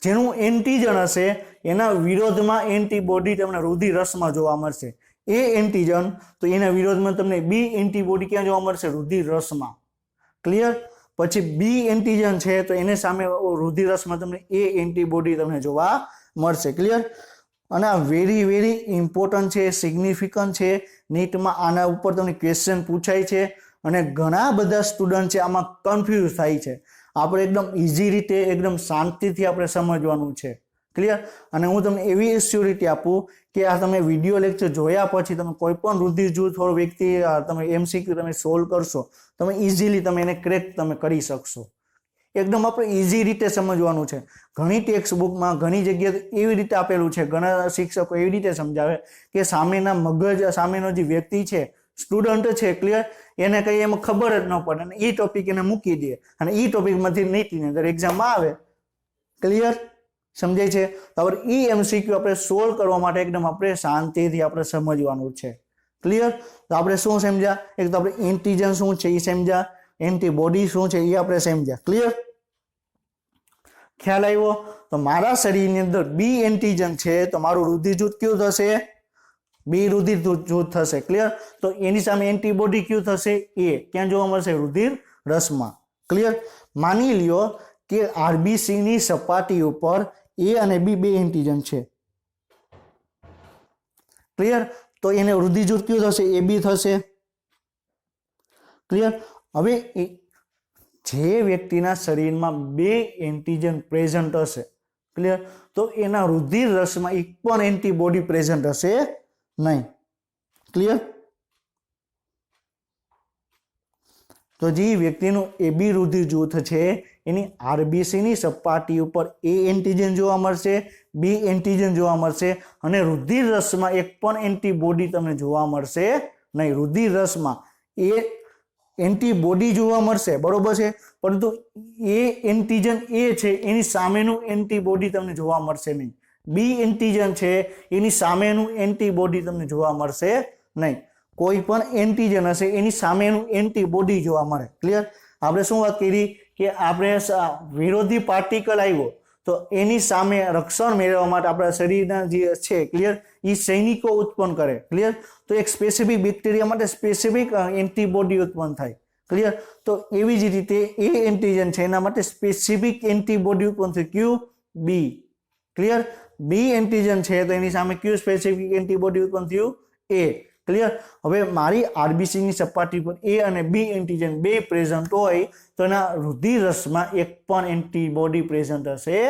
જેનું એન્ટીજન હશે એના વિરોધમાં એન્ટીબોડી તમને રુધિર રસમાં જોવા મળશે. એ એન્ટીજન તો એના વિરોધમાં તમને બી એન્ટીબોડી ક્યાં જોવા મળશે? રુધિર રસમાં. ક્લિયર? પછી બી એન્ટીજન છે તો એને સામે રુધિર રસમાં તમને એ એન્ટીબોડી તમને જોવા મળશે. ક્લિયર? અને આ વેરી ઇમ્પોર્ટન્ટ છે, સિગ્નિફિકન્ટ છે. નીટમાં આના ઉપર તમને ક્વેશ્ચન પૂછાય છે અને ઘણા બધા સ્ટુડન્ટ છે આમાં કન્ફ્યુઝ થાય છે. આપણે એકદમ ઇઝી રીતે એકદમ શાંતિથી આપણે સમજવાનું છે. ક્લિયર? અને હું તમને એવી એશ્યોરિટી આપું કે આ તમે વિડીયો લેક્ચર જોયા પછી તમે કોઈ પણ રુધિર જૂથ or વ્યક્તિ તમે એમસીક્યુ તમે સોલ્વ કરશો તમે ઇઝીલી તમે એને ક્રેક તમે કરી શકશો. એકદમ આપણે ઇઝી રીતે સમજવાનું છે. ઘણી ટેક્સ્ટ બુકમાં ઘણી જગ્યાએ એવી રીતે આપેલું છે, ઘણા શિક્ષકો એવી રીતે સમજાવે કે સામેના મગજ સામેનો જે વ્યક્તિ છે સ્ટુડન્ટ છે, ક્લિયર, એને કઈ એમાં ખબર જ ન પડે અને એ ટોપિક એને મૂકી દે અને એ ટોપિકમાંથી નીટની અંદર એક્ઝામમાં આવે. ક્લિયર? સમજાય છે? તો આપણે ઈ એમસીક્યુ આપણે સોલ્વ કરવા માટે એકદમ આપણે શાંતિથી આપણે સમજવાનું છે. ક્લિયર? તો આપણે શું સમજ્યા? એક તો આપણે એન્ટીજન શું છે એ સમજ્યા, એન્ટીબોડી શું છે એ આપણે સમજ્યા. ક્લિયર? ખ્યાલ આવ્યો? તો મારા શરીરની અંદર બી એન્ટીજન છે તો મારું રુધિર જૂથ કયું થશે? બી રુધિર જૂથ થશે. ક્લિયર? તો એની સામે એન્ટીબોડી કયું થશે? એ. ક્યાં જોવા મળશે? રુધિર રસમાં. ક્લિયર? માની લ્યો કે આરબીસી ની સપાટી ઉપર એ અને બી બે એન્ટીજન છે. ક્લિયર? તો એને રુધિર જૂથ કયું થશે? એ બી થશે. ક્લિયર? હવે જે વ્યક્તિના શરીરમાં બે એન્ટીજન પ્રેઝન્ટ હશે, ક્લિયર, તો એના રુધિર રસમાં એક પણ એન્ટીબોડી પ્રેઝન્ટ હશે નહીં. ક્લિયર? તો જે વ્યક્તિનું એબી રુધિર જૂથ છે એની આરબીસી ની સપાટી ઉપર એ એન્ટીજન જોવા મળશે, બી એન્ટીજન જોવા મળશે અને રુધિર રસમાં એક પણ એન્ટીબોડી તમને જોવા મળશે નહીં. રુધિર રસમાં એ એન્ટીબોડી જોવા મળશે, બરોબર છે, પરંતુ એ એન્ટીજન એ છે એની સામેનું એન્ટીબોડી તમને જોવા મળશે નહીં. બી એન્ટીજન છે એની સામેનું એન્ટીબોડી તમને જોવા મળશે નહીં. કોઈ પણ એન્ટીજન હશે એની સામેનું એન્ટીબોડી જોવા મળે. ક્લિયર? આપણે શું વાત કરી કે આપણે વિરોધી પાર્ટિકલ આવ્યો તો એની સામે રક્ષણ મેળવવા માટે આપણા શરીરના જે છે, ક્લિયર, એ સૈનિકો ઉત્પન્ન કરે. ક્લિયર? તો એક સ્પેસિફિક બેક્ટેરિયા માટે સ્પેસિફિક એન્ટીબોડી ઉત્પન્ન થાય. ક્લિયર? તો એવી જ રીતે એ એન્ટીજન છે એના માટે સ્પેસિફિક એન્ટીબોડી ઉત્પન્ન થાય. ક્યુ? બી. ક્લિયર? બી એન્ટીજન છે તો એની સામે ક્યુ સ્પેસિફિક એન્ટીબોડી ઉત્પન્ન થયું? એ. ક્લિયર? હવે મારી આરબીસી ની સપાટી પર એ અને બી એન્ટીજન બે પ્રેઝન્ટ હોય તો એના રુધિર રસમાં એક પણ એન્ટીબોડી પ્રેઝન્ટ હશે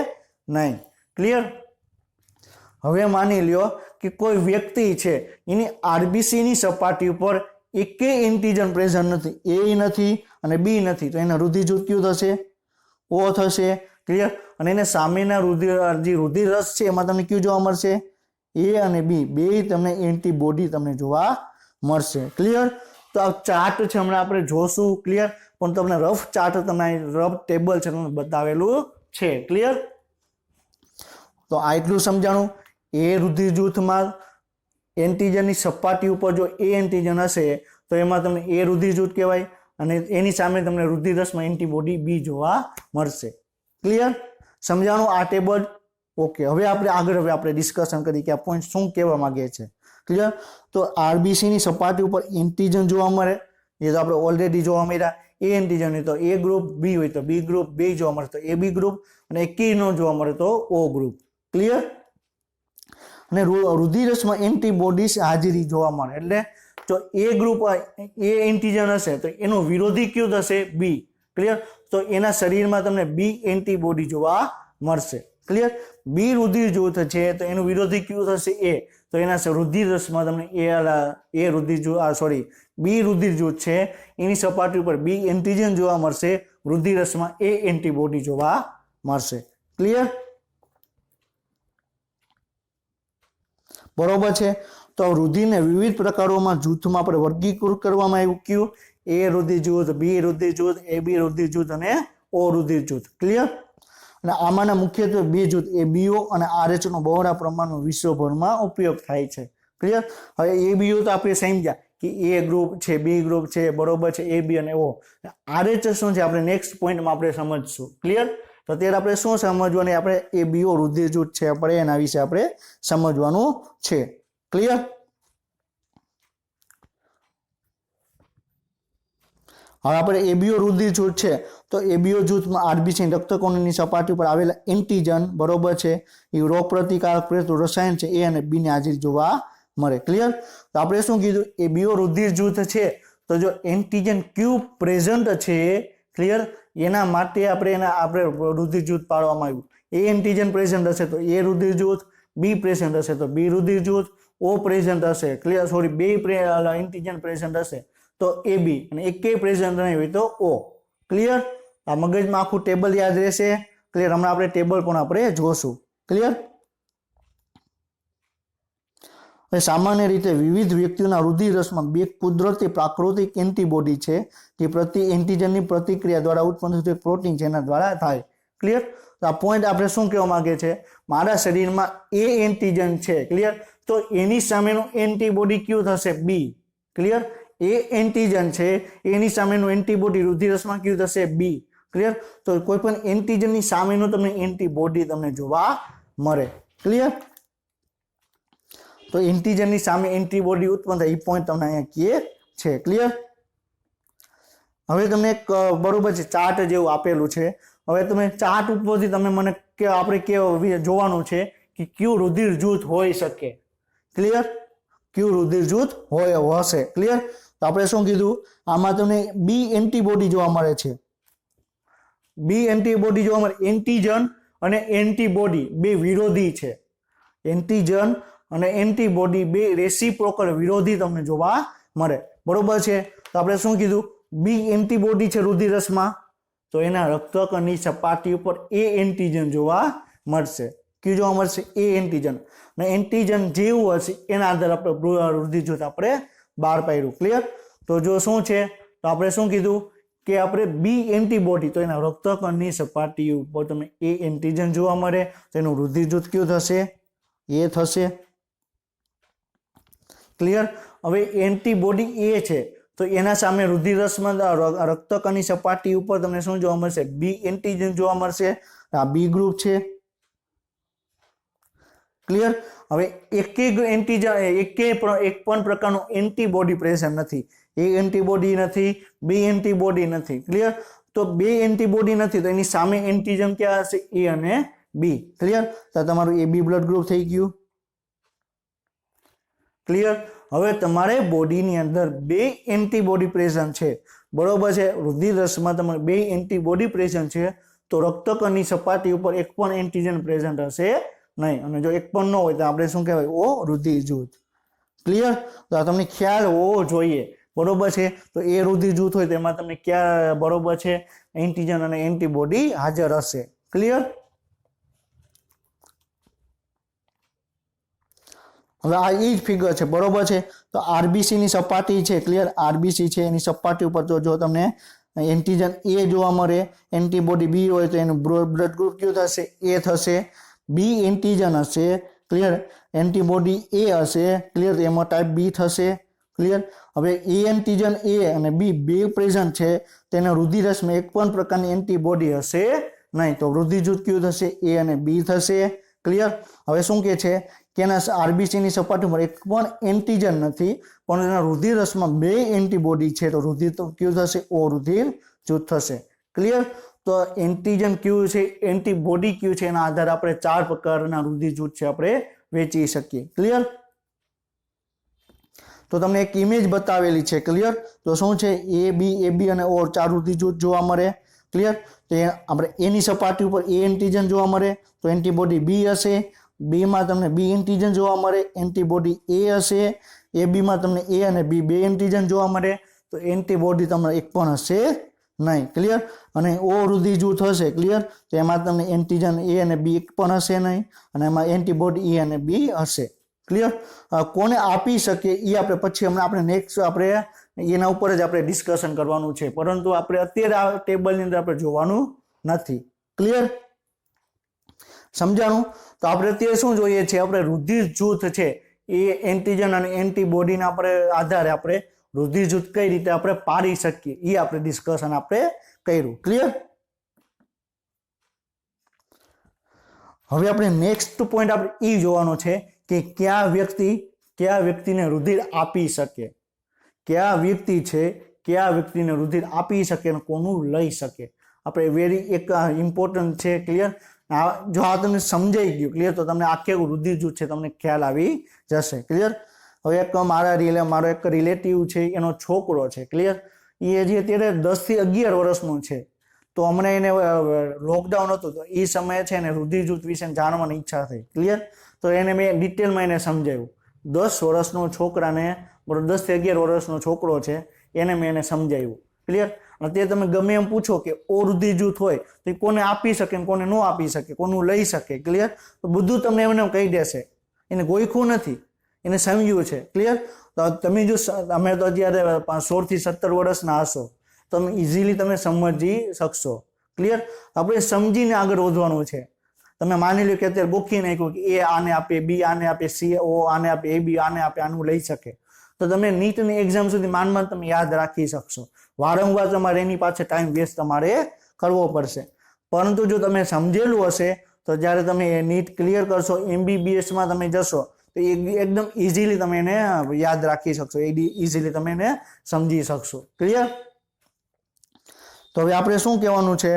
નહીં. ક્લિયર? હવે માની લ્યો કે કોઈ વ્યક્તિ છે એની આરબીસી ની સપાટી ઉપર એકેય એન્ટીજન પ્રેઝન્ટ નથી, એ નથી અને બી નથી, તો એના રુધિર જૂથ કયું થશે? ઓ થશે. ક્લિયર? અને એને સામેના રુધિર રસ છે એમાં તમને કયું જોવા મળશે? એ અને બી બે તમને એન્ટીબોડી તમને જોવા મળશે. ક્લિયર? તો આ ચાર્ટ છે હમણાં આપણે જોશું. ક્લિયર? પણ તમને રફ ચાર્ટ તમને રફ ટેબલ છે તમને બતાવેલું છે. ક્લિયર? તો આ એટલું સમજાણું. એ રુધિર જૂથમાં એન્ટીજનની સપાટી ઉપર જો એ એન્ટીજન હશે તો એમાં તમને એ રુધિર જૂથ કહેવાય અને એની સામે તમને રુધિર રસમાં એન્ટીબોડી બી જોવા મળશે. ક્લિયર? સમજાણું આ ટેબલ? ઓકે. હવે આપણે ડિસ્કશન કરી કે આ પોઈન્ટ શું કહેવા માંગે છે. ક્લિયર? તો આરબીસી ની સપાટી ઉપર એન્ટીજન જોવા મળે એ તો આપણે ઓલરેડી જોવા મળ્યા. એ એન્ટીજન હોય તો એ ગ્રુપ, બી હોય તો બી ગ્રુપ, બે જોવા મળે તો એ બી ગ્રુપ અને એકેય ન જોવા મળે તો ઓ ગ્રુપ. ક્લિયર? અને રુધિર રસમાં એન્ટીબોડીઝ હાજરી જોવા મળે એટલે જો એ ગ્રુપ એ એન્ટીજન હશે તો એનો વિરોધી કયું થશે? બી. ક્લિયર? તો એના શરીરમાં તમને બી એન્ટીબોડી જોવા મળશે. ક્લિયર? બી રુધિર જૂથ છે તો એનું વિરોધી કયું થશે? એ. તો એના રુધિર રસમાં તમને એ રુધિર જૂથ બી રુધિર જૂથ છે એની સપાટી ઉપર બી એન્ટીજન જોવા મળશે, રુધિર રસમાં એ એન્ટીબોડી જોવા મળશે. ક્લિયર? બરોબર છે। તો રુધિરને વિવિધ પ્રકારોમાં જૂથમાં આપણે વર્ગીકૃત કરવામાં આવ્યું કયું એ રુધિર જૂથ, બી રુધિર જૂથ, એ બી રુધિર જૂથ અને ઓ રુધિર જૂથ। ક્લિયર। અને આમાંના મુખ્યત્વે બે જૂથ એ બીઓ અને RH નો બહોળા પ્રમાણમાં વિશ્વભરમાં ઉપયોગ થાય છે। ક્લિયર। હવે એ બીઓ તો આપણે સમજ્યા કે એ ગ્રુપ છે, બી ગ્રુપ છે, બરોબર છે, એ બી અને ઓ। RH શું છે આપણે નેક્સ્ટ પોઈન્ટમાં આપણે સમજશું। ક્લિયર। તો અત્યારે આપણે શું સમજવાનું, આપણે એ બીઓ રુધિર જૂથ છે આપણે એના વિશે આપણે સમજવાનું છે। ક્લિયર। હવે આપણે એબીઓ રુધિર જૂથ છે તો એબીઓ જૂથમાં આરબીસી રક્તકોણની સપાટી પર આવેલા એન્ટીજન બરોબર છે એ રોગ પ્રતિકારક રસાયણ છે એ અને બી ની હાજરી જોવા મળે। ક્લિયર। તો આપણે શું કીધું, એબીઓ રુધિર જૂથ છે તો જો એન્ટીજન ક્યુ પ્રેઝન્ટ છે, ક્લિયર, એના માટે આપણે રુધિર જૂથ પાડવામાં આવ્યું। એ એન્ટીજન પ્રેઝન્ટ હશે તો એ રુધિર જૂથ, બી પ્રેઝન્ટ હશે તો બી રુધિર જૂથ, ઓ પ્રેઝન્ટ હશે, ક્લિયર, સોરી બે એન્ટીજન પ્રેઝન્ટ હશે તો એ બી અને એકે પ્રેઝન્ટ નહીં હોય તો ઓ। ક્લિયર। આ મગજમાં આખું ટેબલ યાદ રહેશે। ક્લિયર। હમણાં આપણે ટેબલ પણ આપણે જોશું। ક્લિયર। સામાન્ય રીતે વિવિધ વ્યક્તિઓના રુધિર રસમાં બે કુદરતી પ્રાકૃતિક એન્ટીબોડી છે જે પ્રતિ એન્ટીજનની પ્રતિક્રિયા દ્વારા ઉત્પન્ન થતું પ્રોટીન છે એના દ્વારા થાય। ક્લિયર। તો આ પોઈન્ટ આપણે શું કહેવા માંગે છે, મારા શરીરમાં એ એન્ટીજન છે, ક્લિયર, તો એની સામેનું એન્ટીબોડી કયું થશે, બી। ક્લિયર। એ એન્ટીજન છે એની સામેનું એન્ટીબોડી રુધિર રસમાં કયું થશે, બી। ક્લિયર। તો કોઈ પણ એન્ટીજનની સામેનું તમને એન્ટીબોડી તમને જોવા મળે। ક્લિયર। તો એન્ટીજનની સામે એન્ટીબોડી ઉત્પન્ન થાય એ પોઈન્ટ તમને અહીંયા કહે છે। ક્લિયર। હવે તમને એક બરોબર છે ચાર્ટ જેવું આપેલું છે। હવે તમે ચાર્ટ ઉપરથી તમે મને આપણે જોવાનું છે કે કયું રુધિર જૂથ હોઈ શકે। ક્લિયર। કયું રુધિર જૂથ હશે। ક્લિયર। તો આપણે શું કીધું, આમાં તમને બી એન્ટીબોડી જોવા મળે છે। બી એન્ટીબોડી જોવા મળે। એન્ટીજન અને એન્ટીબોડી બે વિરોધી છે। એન્ટીજન અને એન્ટીબોડી બે રેસિપ્રોકલ વિરોધી તમને જોવા મળે। બરોબર છે। તો આપણે શું કીધું, બી એન્ટીબોડી છે રુધિર રસમાં તો એના રક્તકણની સપાટી ઉપર એ એન્ટીજન જોવા મળશે। કયું જોવા મળશે, એ એન્ટીજન। અને એન્ટીજન જેવું હશે એના આધારે આપણે રુધિર જૂથ આપણે બહાર પાડ્યું। ક્લિયર। તો જો શું છે તો આપણે શું કીધું કે આપણે બી એન્ટીબોડી તો એના રક્તકણની સપાટી ઉપર તમને એ એન્ટીજન જોવા મળે તો એનું રુધિર જૂથ કયું થશે, એ થશે। ક્લિયર। હવે એન્ટીબોડી એ છે તો એના સામે રુધિર રસમાં રક્તકણની સપાટી ઉપર તમને શું જોવા મળશે, બી એન્ટીજન જોવા મળશે। આ બી ગ્રુપ છે। ક્લિયર। હવે એક પણ પ્રકારનું એન્ટીબોડી પ્રેઝન્ટ નથી। એ એન્ટીબોડી નથી, બી એન્ટીબોડી નથી। ક્લિયર। તો બે એન્ટીબોડી નથી તો એની સામે એન્ટીજન ક્યાં હશે, એ અને બી। ક્લિયર। તો તમારું એ બી બ્લડ ગ્રુપ થઈ ગયું। ક્લિયર। હવે તમારે બોડીની અંદર બે એન્ટીબોડી પ્રેઝન્ટ છે, બરોબર છે, રુધિર રસમાં તમારે બે એન્ટીબોડી પ્રેઝન્ટ છે તો રક્તકણની સપાટી ઉપર એક પણ એન્ટીજન પ્રેઝન્ટ હશે નહીં। અને જો એક પણ ન હોય તો આપણે શું કહેવાય, ઓ રુધિર જૂથ। ક્લિયર। તો તમને ખ્યાલ હોવો જોઈએ, બરોબર છે। તો એ રુધિર જૂથ હોય તો એમાં તમને ક્યાં બરોબર છે એન્ટીજન અને એન્ટીબોડી હાજર હશે। ક્લિયર। હવે આ એ જ ફિગર છે, બરોબર છે। તો આરબીસી ની સપાટી છે, ક્લિયર, આરબીસી છે એની સપાટી ઉપર જો તમને એન્ટીજન એ જોવા મળે, એન્ટીબોડી બી હોય તો એનું બ્લડ ગ્રુપ કયું થશે, એ થશે। બી એન્ટીજન હશે, ક્લિયર, એન્ટીબોડી એ હશે, ક્લિયર, એમાં ટાઈપ બી થશે। ક્લિયર। હવે એ એન્ટીજન એ અને બી બે પ્રેઝન્ટ છે તેના રુધિર રસમાં એક પણ પ્રકારની એન્ટીબોડી હશે નહીં તો રુધિર જૂથ કયું થશે, એ અને બી થશે। ક્લિયર। હવે શું કે છે કે એના આરબીસી ની સપાટી પર એક પણ એન્ટીજન નથી પણ એના રુધિર રસમાં બે એન્ટીબોડી છે તો રુધિર તો કયું થશે, ઓ રુધિર જૂથ થશે। ક્લિયર। તો એન્ટીજન કયું છે, એન્ટીબોડી કયું છે એના આધારે આપણે ચાર પ્રકારના રુધિર જૂથ છે આપણે વેચી શકીએ। ક્લિયર। તો તમને એક ઇમેજ બતાવેલી છે। ક્લિયર। તો શું છે, એ બી અને ઓ ચાર રુધિર જૂથ જોવા મળે। ક્લિયર। તો આપણે એની સપાટી ઉપર એ એન્ટીજન જોવા મળે તો એન્ટીબોડી બી હશે। બી માં તમને બી એન્ટીજન જોવા મળે, એન્ટીબોડી એ હશે। એ બી માં તમને એ અને બી બે એન્ટીજન જોવા મળે તો એન્ટીબોડી તમને એક પણ હશે નહીં। ક્લિયર। અને ઓ રુધિર જૂથ હશે, ક્લિયર, તો એમાં તમને એન્ટીજન એ અને બી એક પણ હશે નહીં અને એમાં એન્ટીબોડી એ અને બી હશે। ક્લિયર? કોને આપી શકે એ આપણે પછી હમણાં આપણે નેક્સ્ટ આપણે એના ઉપર જ આપણે ડિસ્કશન કરવાનું છે, પરંતુ આપણે અત્યારે આ ટેબલની અંદર આપણે જોવાનું નથી. ક્લિયર? સમજાણું? તો આપણે અત્યારે શું જોઈએ છે, આપણે રુધિર જૂથ છે એ એન્ટીજન અને એન્ટીબોડીના આપણે આધારે આપણે રુધિર જૂથ કઈ રીતે આપણે પાડી શકીએ એ આપણે ડિસ્કશન આપણે કર્યું. ક્લિયર? હવે આપણે નેક્સ્ટ પોઈન્ટ આપણે એ જોવાનો છે કે કયા વ્યક્તિને રુધિર આપી શકે, કયા વ્યક્તિ છે કયા વ્યક્તિને રુધિર આપી શકે અને કોનું લઈ શકે. આપણે વેરી એક ઇમ્પોર્ટન્ટ છે. ક્લિયર? જો આ તમને સમજાઈ ગયું ક્લિયર તો તમને આખે રુધિર જૂથ છે તમને ખ્યાલ આવી જશે. ક્લિયર? હવે એક મારો એક રિલેટિવ છે, એનો છોકરો છે. ક્લિયર? એ હજી અત્યારે 10 થી 11 વર્ષનો છે. તો હમણાં એને લોકડાઉન હતું તો એ સમયે છે ને રુધિર જૂથ વિશે જાણવાની ઈચ્છા થઈ. ક્લિયર? તો એને મેં ડિટેલમાં એને સમજાવ્યું. 10 વર્ષનો છોકરાને 10 થી 11 વર્ષનો છોકરો છે એને મેં એને સમજાવ્યું. ક્લિયર? અત્યારે તમે ગમે એમ પૂછો કે ઓ રુધિર જૂથ હોય તો કોને આપી શકે કોને ન આપી શકે, કોનું લઈ શકે. ક્લિયર? તો બધું તમને એમને કહી દેશે. એને ગોઈખું નથી, એને સમજ્યું છે. ક્લિયર? તો તમે જો અમે તો અત્યારે 16 થી 17 વર્ષના હશો, તમે ઇઝીલી તમે સમજી શકશો. ક્લિયર? આપણે સમજીને આગળ વધવાનું છે. તમે માની લો કે અત્યારે ગોખી નાખ્યું કે એ આને આપે, બી આને આપે, સી ઓ આને આપે, એ બી આને આપે, આનું લઈ શકે, તો તમે નીટની એક્ઝામ સુધી માંડ તમે યાદ રાખી શકશો. વારંવાર તમારે એની પાછળ ટાઈમ વેસ્ટ તમારે કરવો પડશે. પરંતુ જો તમે સમજેલું હશે તો જ્યારે તમે નીટ ક્લિયર કરશો, MBBSમાં તમે જશો તો એકદમ ઇઝીલી તમે એને યાદ રાખી શકશો, ઇઝીલી તમે એને સમજી શકશો. ક્લિયર? તો હવે આપણે શું કહેવાનું છે,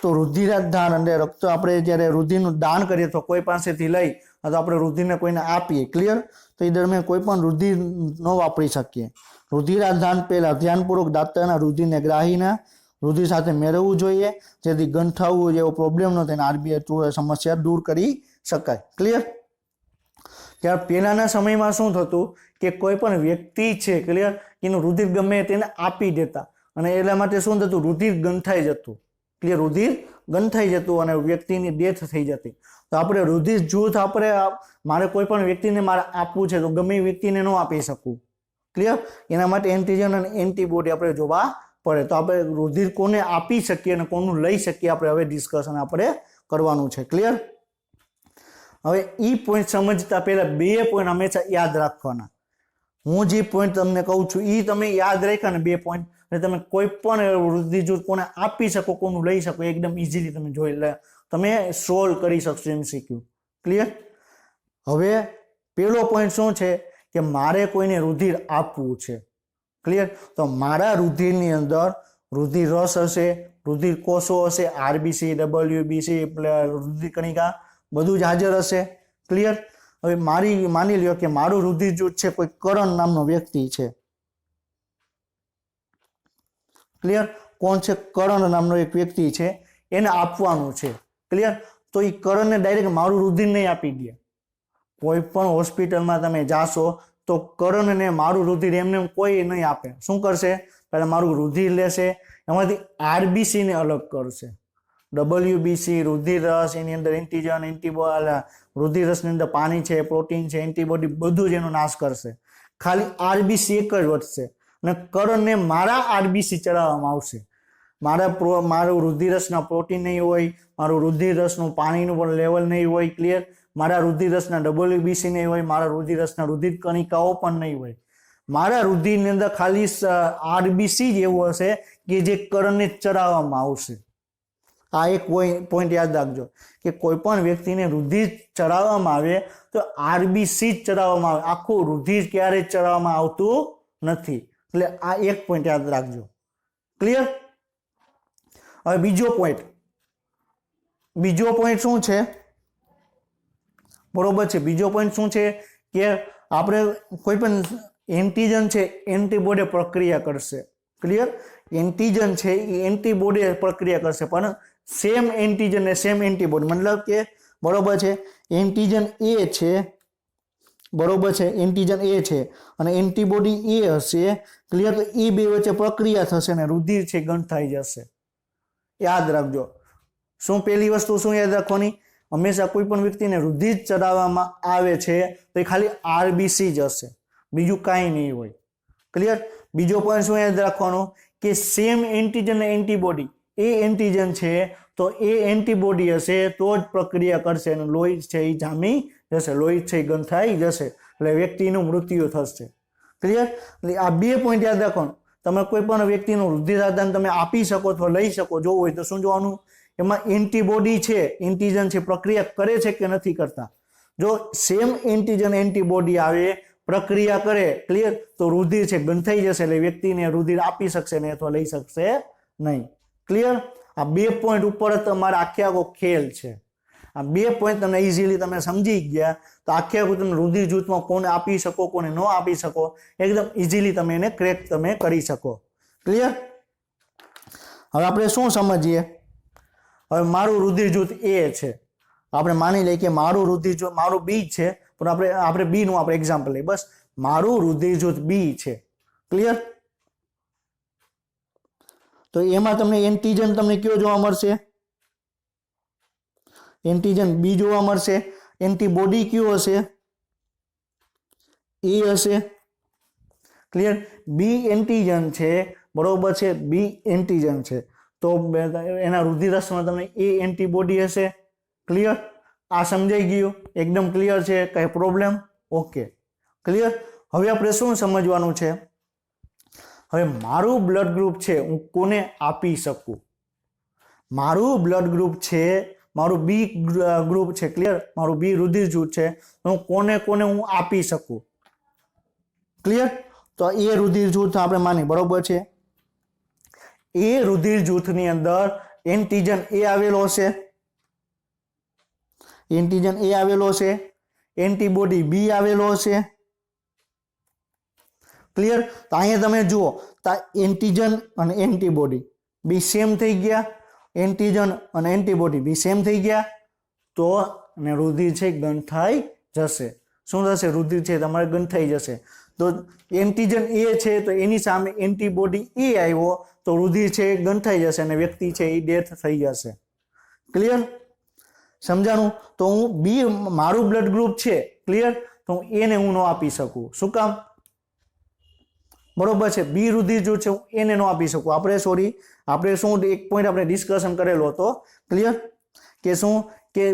તો રુધિરાદાન અને રક્ત આપણે જ્યારે રુધિરનું દાન કરીએ તો કોઈ પાસેથી લઈ તો આપણે રુધિરને કોઈને આપીએ. ક્લિયર? તો એ દરમિયાન કોઈ પણ રુધિર ન વાપરી શકીએ. રુધિરાદાન પહેલા ધ્યાનપૂર્વક દાતાના રુધિરને ગ્રાહીના રુધિર સાથે મેળવવું જોઈએ, જેથી ગંઠાવવું જેવો પ્રોબ્લેમ ન થાય, RBI સમસ્યા દૂર કરી શકાય. ક્લિયર? ત્યારે પહેલાના સમયમાં શું થતું કે કોઈ પણ વ્યક્તિ છે, ક્લિયર, એનું રુધિર ગમે તેને આપી દેતા અને એટલા માટે શું થતું, રુધિર ગંઠાઈ જતું. ક્લિયર? રુધિર ગંઠાઈ જતું અને વ્યક્તિની ડેથ થઈ જતી. તો આપણે રુધિર જૂથ આપણે મારે કોઈ પણ વ્યક્તિને મારે આપવું છે તો ગમે વ્યક્તિને ન આપી શકું. ક્લિયર? એના માટે એન્ટીજન અને એન્ટીબોડી આપણે જોવા પડે. તો આપણે રુધિર કોને આપી શકીએ અને કોનું લઈ શકીએ આપણે હવે ડિસ્કશન આપણે કરવાનું છે. ક્લિયર? હવે એ પોઈન્ટ સમજતા પહેલા 2 પોઈન્ટ હંમેશા યાદ રાખવાના. હું જે પોઈન્ટ તમને કહું છું એ તમે યાદ રાખ્યા ને 2 પોઈન્ટ, અને તમે કોઈ પણ રુધિર જૂથ કોને આપી શકો કોનું લઈ શકો એકદમ ઇઝીલી તમે તમે સોલ્વ કરી શકશો MCQ. ક્લિયર? હવે પહેલો પોઈન્ટ શું છે કે મારે કોઈને રુધિર આપવું છે. ક્લિયર? તો મારા રુધિરની અંદર રુધિર રસ હશે, રુધિર કોષો હશે, RBC, WBC, રુધિર કણિકા બધું જ હાજર હશે. ક્લિયર? હવે માની લ્યો કે મારું રુધિર જૂથ છે કોઈ કરણ નામનો વ્યક્તિ છે. ક્લિયર? કોણ છે? કરણ નામનો એક વ્યક્તિ છે, એને આપવાનું છે. ક્લિયર? તો એ કરણને ડાયરેક્ટ મારું રુધિર નહીં આપી દે. કોઈ પણ હોસ્પિટલમાં તમે જાશો તો કરણને મારું રુધિર એમને કોઈ નહીં આપે. શું કરશે? પહેલા મારું રુધિર લેશે, એમાંથી RBC ને અલગ કરશે, WBC રુધિર રસ, એની અંદર એન્ટીજન, એન્ટીબોડી, રુધિર રસની અંદર પાણી છે, પ્રોટીન છે, એન્ટીબોડી બધું જ એનો નાશ કરશે. ખાલી RBC એક જ વધશે અને કરણને મારા RBC ચડાવવામાં આવશે. મારું રુધિર રસના પ્રોટીન નહીં હોય, મારું રુધિર રસનું પાણીનું પણ લેવલ નહીં હોય. ક્લિયર? મારા રુધિર રસના WBC નહીં હોય, મારા રુધિર રસના રુધિર કણિકાઓ પણ નહીં હોય. મારા રુધિરની અંદર ખાલી RBC જ એવું હશે કે જે કરણને ચડાવવામાં આવશે. આ એક પોઈન્ટ યાદ રાખજો કે કોઈ પણ વ્યક્તિને રુધિર ચડાવવામાં આવે તો RBC જ ચડાવવામાં આવે, આખું રુધિર ક્યારેય ચડાવવામાં આવતું નથી. એટલે આ એક પોઈન્ટ યાદ રાખજો. ક્લિયર? હવે બીજો પોઈન્ટ શું છે? બરોબર છે. બીજો પોઈન્ટ શું છે કે આપણે કોઈ પણ એન્ટીજન છે એન્ટીબોડી પ્રક્રિયા કરશે. ક્લિયર? એન્ટીજન છે એ એન્ટીબોડી પ્રક્રિયા કરશે, પણ સેમ એન્ટીજન ને સેમ એન્ટીબોડી, મતલબ કે બરોબર છે એન્ટીજન A છે, બરોબર છે, એન્ટીજન A છે અને એન્ટીબોડી A હશે. ક્લિયર? તો એ બે વચ્ચે પ્રક્રિયા થશે અને રુધિર છે ગંઠાઈ જશે. યાદ રાખજો. શું પહેલી વસ્તુ શું યાદ રાખવાની? હંમેશા કોઈ પણ વ્યક્તિને રુધિર ચડાવવામાં આવે છે તો એ ખાલી આરબીસી જ હશે, બીજું કાંઈ નહીં હોય. ક્લિયર? બીજો પોઈન્ટ શું યાદ રાખવાનો કે સેમ એન્ટીજન અને એન્ટીબોડી, એ એન્ટીજન છે તો એ એન્ટીબોડી હશે તો જ પ્રક્રિયા કરશે અને લોહી છે એ જામી જશે, લોહી છે એ ગંથાઈ જશે એટલે વ્યક્તિનું મૃત્યુ થશે. ક્લિયર? એટલે આ 2 પોઈન્ટ યાદ રાખવાનું. તમે કોઈ પણ વ્યક્તિનું રુધિરાદાન તમે આપી શકો અથવા લઈ શકો, જોવું હોય તો શું જોવાનું, એમાં એન્ટીબોડી છે, એન્ટીજન છે, પ્રક્રિયા કરે છે કે નથી કરતા. જો સેમ એન્ટીજન એન્ટીબોડી આવે, પ્રક્રિયા કરે, ક્લિયર, તો રુધિર છે ગંથાઈ જશે એટલે વ્યક્તિને રુધિર આપી શકશે નહીં અથવા લઈ શકશે નહીં. ક્લિયર? આ 2 પોઈન્ટ ઉપર જ તમારે આખો ખેલ છે. આ 2 પોઈન્ટ તમને ઇઝીલી તમે સમજી ગયા તો આખું તમે રુધિર જૂથમાં કોને આપી શકો, કોને ન આપી શકો, એકદમ ઇઝીલી તમે એને ક્રેક તમે કરી શકો. ક્લિયર? હવે આપણે શું સમજીએ, હવે મારું રુધિર જૂથ એ છે, આપણે માની લઈએ કે મારું રુધિર જૂથ મારું બી છે, પણ આપણે બી નું આપણે એક્ઝામ્પલ લઈએ. બસ મારું રુધિર જૂથ બી છે. ક્લિયર? તો એમાં તમને એન્ટીજન તમને કયો જોવા મળશે, એન્ટીજન બી જોવા મળશે. એન્ટીબોડી કયો હશે, એ હશે. ક્લિયર? બી એન્ટીજન છે, બરોબર છે, બી એન્ટીજન છે તો એના રુધિરરસમાં તમને એ એન્ટીબોડી હશે. ક્લિયર? આ સમજાઈ ગયું? એકદમ ક્લિયર છે? કઈ પ્રોબ્લેમ? ઓકે. ક્લિયર? હવે આપણે શું સમજવાનું છે, હવે મારું બ્લડ ગ્રુપ છે હું કોને આપી શકું, મારું બ્લડ ગ્રુપ છે, મારું બી ગ્રુપ છે, ક્લિયર, મારું બી રુધિર જૂથ છે, હું કોને કોને હું આપી શકું. ક્લિયર? તો એ રુધિર જૂથ આપણે માની, બરોબર છે, એ રુધિર જૂથની અંદર એન્ટીજન એ આવેલો હશે, એન્ટીજન એ આવેલો છે, એન્ટીબોડી બી આવેલો હશે. ક્લિયર? તો અહીંયા તમે જુઓ તો એન્ટીજન અને એન્ટીબોડી બી સેમ થઈ ગયા, એન્ટીજન અને એન્ટીબોડી બી સેમ થઈ ગયા તો અને રુધિર છે ગંથાઈ જશે. શું થશે? રુધિર છે તમારે ગંથાઈ જશે. તો એન્ટીજન એ છે તો એની સામે એન્ટીબોડી એ આવ્યો તો રુધિર છે ગંથાઈ જશે અને વ્યક્તિ છે એ ડેથ થઈ જશે. ક્લિયર? સમજાણું? તો હું બી મારું બ્લડ ગ્રુપ છે, ક્લિયર, તો હું એને હું ન આપી શકું. શું કામ? બરોબર છે, બી રુધિર જૂથ છે હું એને ન આપી શકું. આપણે શું એક પોઈન્ટ આપણે ડિસ્કશન કરેલો હતો, ક્લિયર, કે શું કે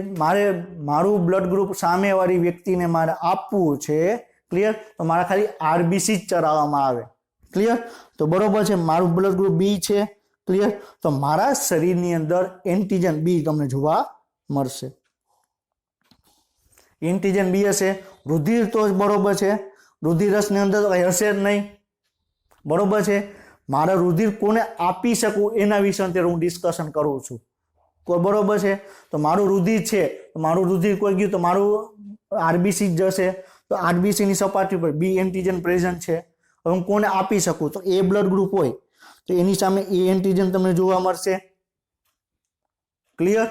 મારું બ્લડ ગ્રુપ સામેવાળી વ્યક્તિને મારે આપવું છે, ક્લિયર, તો મારે ખાલી આરબીસી જ ચડાવવામાં આવે. ક્લિયર? તો બરોબર છે, મારું બ્લડ ગ્રુપ બી છે, ક્લિયર, તો મારા શરીરની અંદર એન્ટીજન બી તમને જોવા મળશે. એન્ટીજન બી હશે, રુધિર તો બરોબર છે, રુધિર રસની અંદર તો કઈ હશે જ નહીં. બરોબર છે, મારા રુધિર કોને આપી શકું એના વિશે અત્યારે હું ડિસ્કશન કરું છું. કોઈ બરોબર છે, તો મારું રુધિર છે, મારું રુધિર કોઈ ગયું તો મારું આરબીસી જ જશે. તો આરબીસી ની સપાટી પર બી એન્ટીજન પ્રેઝન્ટ છે, હવે હું કોને આપી શકું, તો એ બ્લડ ગ્રુપ હોય તો એની સામે એ એન્ટીજન તમને જોવા મળશે. ક્લિયર?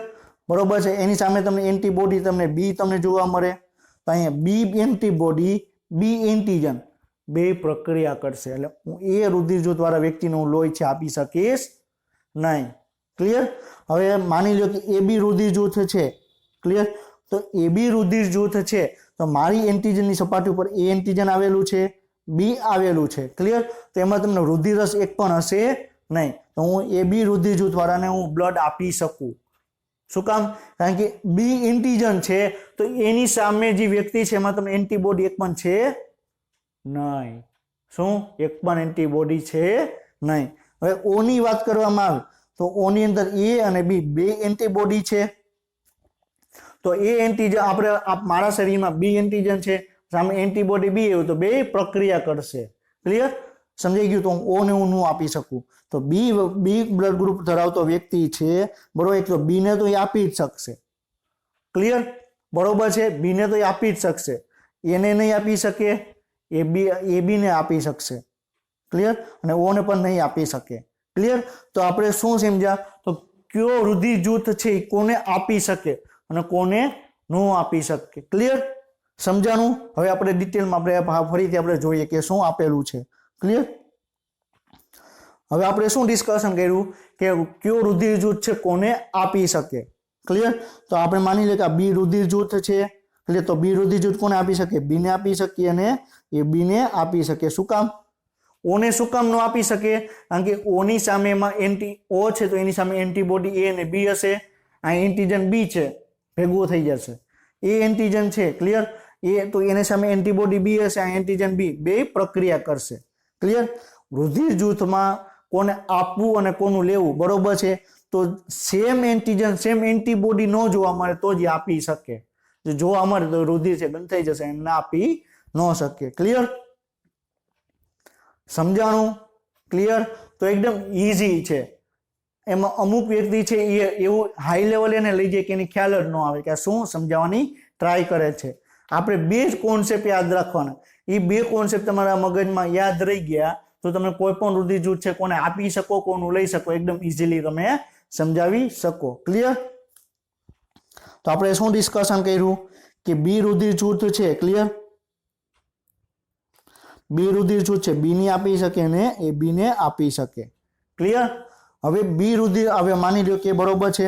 બરોબર છે, એની સામે તમને એન્ટીબોડી તમને બી તમને જોવા મળે. તો અહીંયા બી એન્ટીબોડી બી એન્ટીજન બે પ્રક્રિયા કરશે એટલે હું એ રુધિર જૂથ વાળા વ્યક્તિને હું લોહી છે આપી શકીશ નહીં. ક્લિયર? હવે માની લો કે એ બી રુધિર જૂથ છે, ક્લિયર, તો એ બી રુધિર જૂથ છે તો મારી એન્ટીજનની સપાટી ઉપર એ એન્ટીજન આવેલું છે, બી આવેલું છે, ક્લિયર, તો એમાં તમને રુધિરરસ એક પણ હશે નહીં. તો હું એ બી રુધિર જૂથ વાળાને હું બ્લડ આપી શકું. શું કામ? કારણ કે બી એન્ટીજન છે તો એની સામે જે વ્યક્તિ છે એમાં તમને એન્ટીબોડી એક પણ છે નહીં. શું? એક પણ એન્ટીબોડી છે નહીં. હવે ઓ ની વાત કરવામાં આવે તો ઓ ની અંદર એ અને બી બે એન્ટીબોડી છે. તો એ એન્ટીજન આપણે મારા શરીરમાં બી એન્ટીજન છે, સામે એન્ટીબોડી બી એવું તો બે પ્રક્રિયા કરશે. ક્લિયર? સમજાઈ ગયું? તો હું ઓ ને હું નું આપી શકું. તો બી બ્લડ ગ્રુપ ધરાવતો વ્યક્તિ છે, બરોબર, એક તો બી ને તો એ આપી જ શકશે. ક્લિયર? બરોબર છે, બી ને તો એ આપી જ શકશે, એને નહીં આપી શકે, એ બી ને આપી શકશે. ક્લિયર? અને ઓ ને પણ નહીં આપી શકે. ક્લિયર? તો આપણે શું સમજ્યા? તો કયો રુધિર જૂથ છે એ કોને આપી શકે અને કોને ન આપી શકે. ક્લિયર? સમજાણું? હવે આપણે ડિટેલમાં આપણે ફરીથી આપણે જોઈએ કે શું આપેલું છે. ક્લિયર? હવે આપણે શું ડિસ્કશન કર્યું કે કયો રુધિર જૂથ છે કોને આપી શકે. ક્લિયર? તો આપણે માની લઈએ કે આ બી રુધિર જૂથ છે, ક્લિયર? તો બી રુધિર જૂથ કોને આપી શકીએ? બી ને આપી શકીએ અને એ બી ને આપી શકીએ. શું કામ? ઓ ને શું કામ ન આપી શકીએ? કારણ કે ઓ ની સામે એમાં ઓ છે તો એની સામે એન્ટીબોડી એ અને બી હશે. આ એન્ટીજન બી છે, ભેગું થઈ જશે. એ એન્ટીજન છે, ક્લિયર? એ તો એની સામે એન્ટીબોડી બી હશે, આ એન્ટીજન બી બે પ્રક્રિયા કરશે. ક્લિયર? રુધિર જૂથમાં કોને આપવું અને કોનું લેવું, બરોબર છે? તો સેમ એન્ટીજન સેમ એન્ટીબોડી ન જોવા મળે તો જ આપી શકે. જો જોવા મળે તો રુધિર છે બંધ થઈ જશે, એમ ના આપી ન શકે. ક્લિયર? સમજાણું? ક્લિયર? તો એકદમ ઈઝી છે. એમાં અમુક વ્યક્તિ છે એ એવું હાઈ લેવલ એને લઈ જાય કે એની ખ્યાલ જ ન આવે કે શું સમજાવવાની ટ્રાય કરે છે. આપણે બે જ કોન્સેપ્ટ યાદ રાખવાના. એ બે કોન્સેપ્ટ તમારા મગજમાં યાદ રહી ગયા તો તમે કોઈ પણ રુધિર જૂથ છે કોને આપી શકો, કોનું લઈ શકો, એકદમ ઇઝીલી તમે સમજાવી શકો. ક્લિયર? તો આપણે શું ડિસ્કશન કર્યું કે બી રુધિર જૂથ છે, ક્લિયર? બી રુધિર જૂથ છે, બી ને આપી શકે ને એ બી ને આપી શકે. ક્લિયર? હવે બી રુધિર હવે માની લો કે બરોબર છે.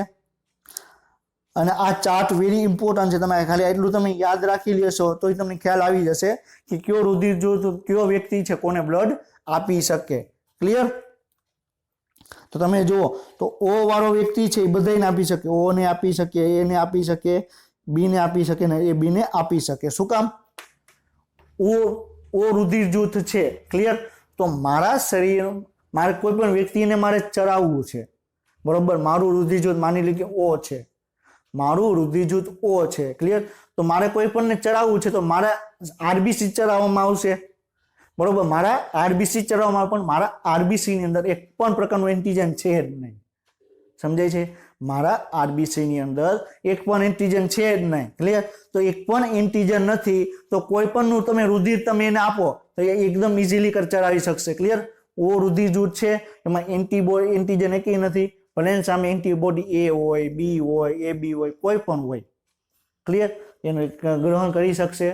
અને આ ચાર્ટ વેરી ઇમ્પોર્ટન્ટ છે. તમે ખાલી એટલું તમે યાદ રાખી લેશો તો તમને ખ્યાલ આવી જશે કે કયો રુધિર જૂથ કયો વ્યક્તિ છે કોને બ્લડ આપી શકે. ક્લિયર? તો તમે જુઓ તો ઓ વાળો વ્યક્તિ છે એ બધાને આપી શકે. ઓ ને આપી શકે, એ ને આપી શકે, બી ને આપી શકે ને એ બી ને આપી શકે. શું કામ? ઓ રુધિર જૂથ છે, ક્લિયર? તો મારા શરીર મારે કોઈ પણ વ્યક્તિને મારે ચડાવવું છે, બરોબર? મારું રુધિર જૂથ માની લો કે ઓ છે, મારું રુધિર જૂથ ઓ છે, ક્લિયર? તો મારે કોઈ પણને ચડાવવું છે તો મારા આરબીસી ચડાવવામાં આવશે, બરોબર? મારા આરબીસી ચડાવવામાં આવે પણ મારા આરબીસી ની અંદર એક પણ પ્રકારનું એન્ટીજન છે જ નહીં. સમજાય છે? મારા આરબીસી ની અંદર એક પણ એન્ટીજન છે જ નહીં. ક્લિયર? તો એક પણ એન્ટીજન નથી તો કોઈ પણનું તમે રુધિર તમે એને આપો તો એ એકદમ ઇઝીલી ચડાવી શકશે. ક્લિયર? ઓ રુધિર જૂથ છે એમાં એન્ટીજન એકેય નથી, પણ એની સામે એન્ટીબોડી એ હોય, બી હોય, એ બી હોય, કોઈ પણ હોય, ક્લિયર? એનું ગ્રહણ કરી શકશે.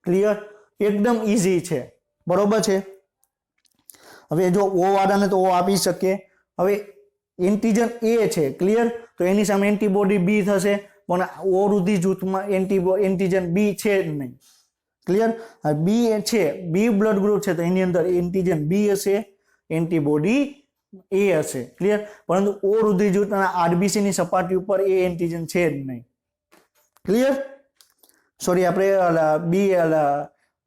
ક્લિયર? એકદમ ઈઝી છે, બરોબર છે? હવે જો ઓ વાળાને તો ઓ આપી શકે. હવે એન્ટીજન એ છે, ક્લિયર? તો એની સામે એન્ટીબોડી બી થશે, પણ ઓ રુધિર જૂથમાં એન્ટીજન બી છે જ નહીં. ક્લિયર? બી છે, બી બ્લડ ગ્રુપ છે તો એની અંદર એન્ટીજન બી હશે, એન્ટીબોડી એ હશે. ક્લિયર? પરંતુ ઓ રુધિર જૂથના આરબીસી ની સપાટી ઉપર એ એન્ટીજન છે જ નહીં. ક્લિયર? સોરી, આપણે બી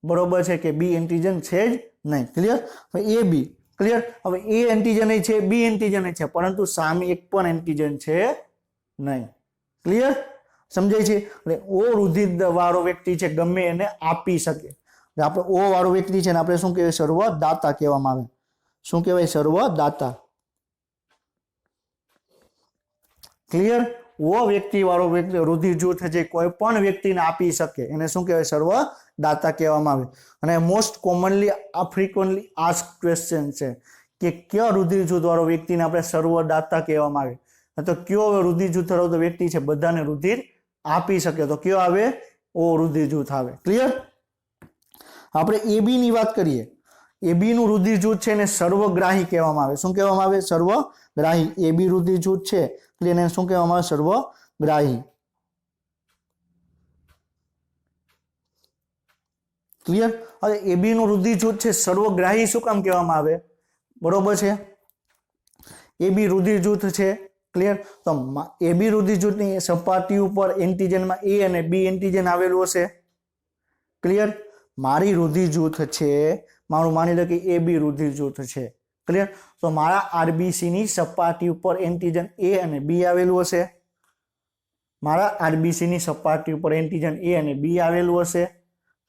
બરોબર છે કે બી એન્ટીજન છે જ નહીં. ક્લિયર? હવે એ બી, ક્લિયર? હવે એ એન્ટીજન છે, બી એન્ટીજન છે, પરંતુ સામે એક પણ એન્ટીજન છે નહીં. ક્લિયર? સમજાય છે? એટલે ઓ રુધિર વાળો વ્યક્તિ છે ગમે એને આપી શકે. આપણે ઓ વાળો વ્યક્તિ છે ને આપણે શું કહેવાય? સર્વદાતા કહેવામાં આવે. શું કહેવાય? સર્વદાતા. ક્લિયર? ઓ વ્યક્તિ વાળો રુધિર જૂથ છે કોઈ પણ વ્યક્તિને આપી શકે એને શું કહેવાય? સર્વદાતા કહેવામાં આવે. અને most commonly frequently ask question છે કે કયો રુધિર જૂથ વાળો વ્યક્તિને આપણે સર્વદાતા કહેવામાં આવે, તો કયો રુધિર જૂથ ધરાવતો વ્યક્તિ છે બધાને રુધિર આપી શકે, તો કયો આવે? ઓ રુધિર જૂથ આવે. ક્લિયર? આપણે એબી ની વાત કરીએ. એબી નું રુધિર જૂથ છે એને સર્વગ્રાહી કહેવામાં આવે. શું કહેવામાં આવે? સર્વગ્રાહી. એબી રુધિર જૂથ છે એટલે એને શું કહેવામાં આવે? સર્વગ્રાહી. ક્લિયર? હવે એબી નું રુધિર જૂથ છે સર્વગ્રાહી શું કામ કહેવામાં આવે? બરોબર છે? એબી રુધિર જૂથ છે, ક્લિયર? તો એબી રુધિર જૂથની સપાટી ઉપર એન્ટીજનમાં એ અને બી એન્ટીજન આવેલું હશે. ક્લિયર? મારી રુધિર જૂથ છે, મારું માની લો કે એ બી રુધિર જૂથ છે, ક્લિયર? તો મારા આરબીસી ની સપાટી ઉપર એન્ટીજન એ અને બી આવેલું હશે. મારા આરબીસી ની સપાટી ઉપર એન્ટીજન એ અને બી આવેલું હશે.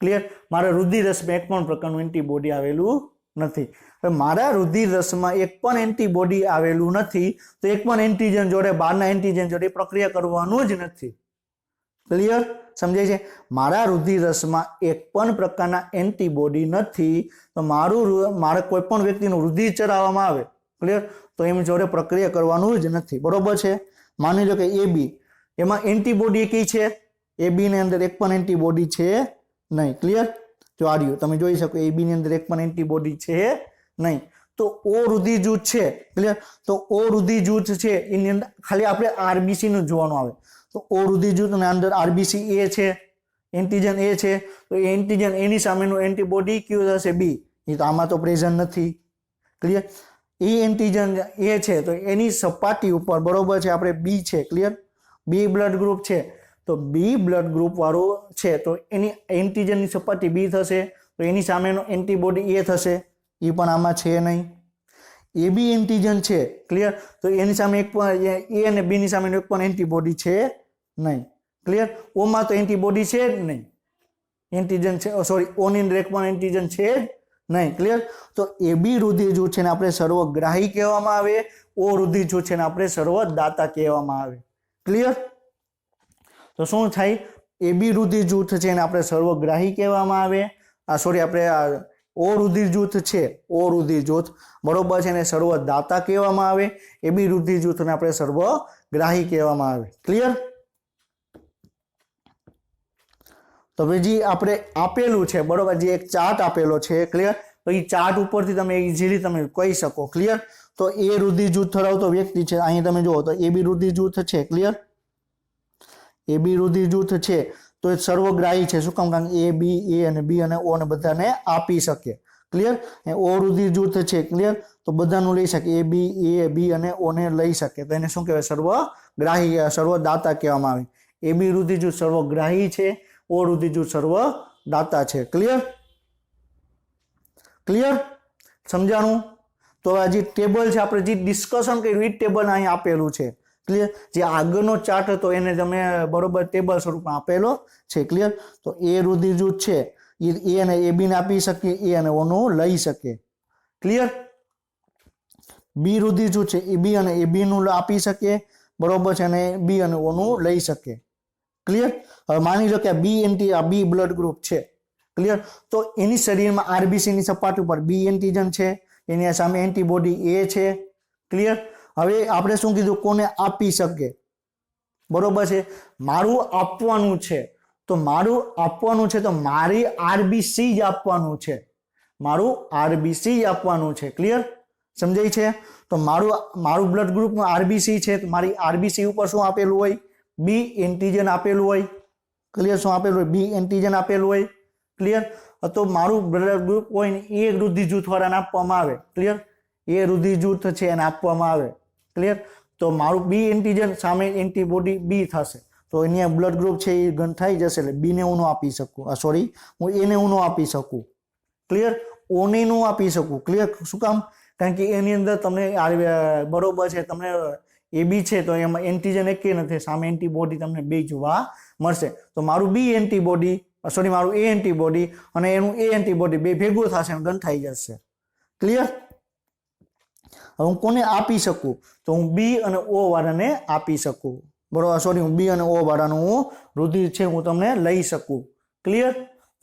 ક્લિયર? મારા રુધિર રસમાં એક પણ પ્રકારનું એન્ટીબોડી આવેલું નથી. હવે મારા રુધિર રસમાં એક પણ એન્ટીબોડી આવેલું નથી તો એક પણ એન્ટીજન જોડે બહારના એન્ટીજન જોડે પ્રક્રિયા કરવાનું જ નથી. ક્લિયર? સમજાય છે? મારા રુધિર રસમાં એક પણ પ્રકારના એન્ટીબોડી નથી તો મારે કોઈ પણ વ્યક્તિનું રુધિર ચડાવવામાં આવે, ક્લિયર? તો એમ જોડે પ્રક્રિયા કરવાનું જ નથી. બરોબર છે? માની લો કે એ બી, એમાં એન્ટીબોડી કઈ છે? એ બી ની અંદર એક પણ એન્ટીબોડી છે નહીં. ક્લિયર? જો આ રહ્યું તમે જોઈ શકો, એ બી ની અંદર એક પણ એન્ટીબોડી છે નહીં. તો ઓ રુધિર જૂથ છે, ક્લિયર? તો ઓ રુધિર જૂથ છે એની અંદર ખાલી આપણે આરબીસી નું જોવાનું આવે. તો ઓ રુધિર જૂથના અંદર આરબીસી એ છે, એન્ટીજન એ છે, તો એન્ટીજન એની સામેનું એન્ટીબોડી કયું થશે? બી. એ તો આમાં તો પ્રેઝન્ટ નથી. ક્લિયર? એ એન્ટીજન એ છે તો એની સપાટી ઉપર બરોબર છે આપણે બી છે. ક્લિયર? બી બ્લડ ગ્રુપ છે તો બી બ્લડ ગ્રુપ વાળું છે તો એની એન્ટીજનની સપાટી બી થશે, તો એની સામેનો એન્ટીબોડી એ થશે. એ પણ આમાં છે નહીં. એ બી એન્ટીજન છે. ક્લિયર? તો એની સામે એક પણ એ અને બી ની સામે એક પણ એન્ટીબોડી છે નહીં. ક્લિયર? ઓમાં તો એન્ટીબોડી છે જ નહીં, એન્ટીજન છે, સોરી, ઓની અંદર એક પણ એન્ટીજન છે જ નહીં. ક્લિયર? તો એ બી રુધિર જૂથ છે ને આપણે સર્વગ્રાહી કહેવામાં આવે, ઓ રુધિર જૂથ છે ને આપણે સર્વદાતા કહેવામાં આવે. ક્લિયર? તો શું થાય? એ બી રુધિર જૂથ છે ને આપણે સર્વગ્રાહી કહેવામાં આવે, સોરી, આપણે ઓ રુધિર જૂથ છે, ઓ રુધિર જૂથ બરોબર છે ને સર્વદાતા કહેવામાં આવે, એ બી રુધિર જૂથને આપણે સર્વગ્રાહી કહેવામાં આવે. ક્લિયર? તો ભાઈ આપણે આપેલું છે બરોબર, જે એક ચાર્ટ આપેલો છે. ક્લિયર? તો એ ચાર્ટ ઉપરથી તમે ઇઝીલી તમે કહી શકો. ક્લિયર? તો એ રુધિર જૂથ ધરાવતો વ્યક્તિ છે, અહીં તમે જુઓ તો એ બી રુધિર જૂથ છે. ક્લિયર? એ બી રુધિર જૂથ છે તો એ સર્વગ્રાહી છે. શું કામ? કારણ કે એ બી, એ અને બી અને ઓ ને બધાને આપી શકે. ક્લિયર? ઓ રુધિર જૂથ છે. ક્લિયર? તો બધાનું લઈ શકે, એ બી, એ બી અને ઓ ને લઈ શકે, તો એને શું કહેવાય? સર્વગ્રાહી, સર્વદાતા કહેવામાં આવે. એ બી રુધિર જૂથ સર્વગ્રાહી છે, ઓ રુધિર જૂથ સર્વદાતા છે. ક્લિયર? ક્લિયર? સમજાણું? તો આ જે ટેબલ છે આપણે જે ડિસ્કશન કર્યું એ ટેબલ અહીં આપેલું છે. ક્લિયર? જે આગળનો ચાર્ટ હતો એને તમે બરોબર ટેબલ સ્વરૂપમાં આપેલો છે. ક્લિયર? તો એ રુધિર જૂથ છે એ અને એ બી ને આપી શકે, એ અને ઓનું લઈ શકે. ક્લિયર? બી રુધિર જૂથ છે એ બી અને એ બી નું આપી શકે બરોબર છે, અને બી અને ઓનું લઈ શકે. ક્લિયર? હવે માની લો કે આ બી બ્લડ ગ્રુપ છે. ક્લિયર? તો એની શરીરમાં આરબીસી ની સપાટી ઉપર બી એન્ટીજન છે, એની સામે એન્ટીબોડી એ છે. ક્લિયર? હવે આપણે શું કીધું? કોને આપી શકે? બરોબર છે, મારું આપવાનું છે, તો મારું આપવાનું છે તો મારી આરબીસી જ આપવાનું છે, મારું આરબીસી જ આપવાનું છે. ક્લિયર? સમજાય છે? તો મારું બ્લડ ગ્રુપનું આરબીસી છે તો મારી આરબીસી ઉપર શું આપેલું હોય? બી એન્ટીજન આપેલું હોય. ક્લિયર? શું આપેલું હોય? બી એન્ટીજન આપેલું હોય. ક્લિયર? તો મારું બ્લડ ગ્રુપ હોય ને એ રુધિર જૂથ વાળાને આપવામાં આવે. ક્લિયર? એ રુધિર જૂથ છે એને આપવામાં આવે. ક્લિયર? તો મારું બી એન્ટીજન સામે એન્ટીબોડી બી થશે, તો એની બ્લડ ગ્રુપ છે એ ગણ થઈ જશે, એટલે બી ને હું ન આપી શકું, સોરી, હું એને હું ન આપી શકું. ક્લિયર? ઓને ન આપી શકું. ક્લિયર? શું કામ? કારણ કે એની અંદર તમને બરોબર છે, તમને એ બી છે તો એમાં એન્ટીજન એક નથી, સામે એન્ટીબોડી તમને બે જોવા મળશે. તો મારું બી એન્ટીબોડી, સોરી, મારું એ એન્ટીબોડી અને એનું એ એન્ટીબોડી બે ભેગું થશે અને ગંઠાઈ જશે. ક્લિયર? હવે હું કોને આપી શકું? તો હું બી અને ઓ વાળાને આપી શકું. બરોબર, સોરી, હું બી અને ઓ વાળાનું હું રુધિર છે હું તમને લઈ શકું. ક્લિયર?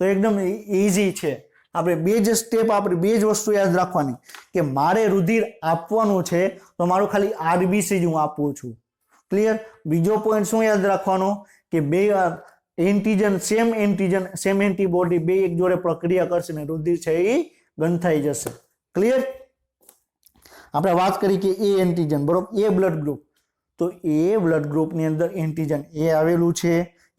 તો એકદમ ઇઝી છે. આપણે બે જ સ્ટેપ, આપણે બે જ વસ્તુ યાદ રાખવાની કે મારે રુધિર આપવાનું છે તો મારું ખાલી આરબીસી જ હું આપું છું. ક્લિયર? બીજો પોઈન્ટ શું યાદ રાખવાનો કે બે એન્ટીજન, સેમ એન્ટીબોડી બે એક જોડે પ્રક્રિયા કરશે ને રુધિર છે એ ગંઠાઈ જશે. ક્લિયર? આપણે વાત કરી કે એ એન્ટીજન બરોબર, એ બ્લડ ગ્રુપ, તો એ બ્લડ ગ્રુપની અંદર એન્ટીજન એ આવેલું છે,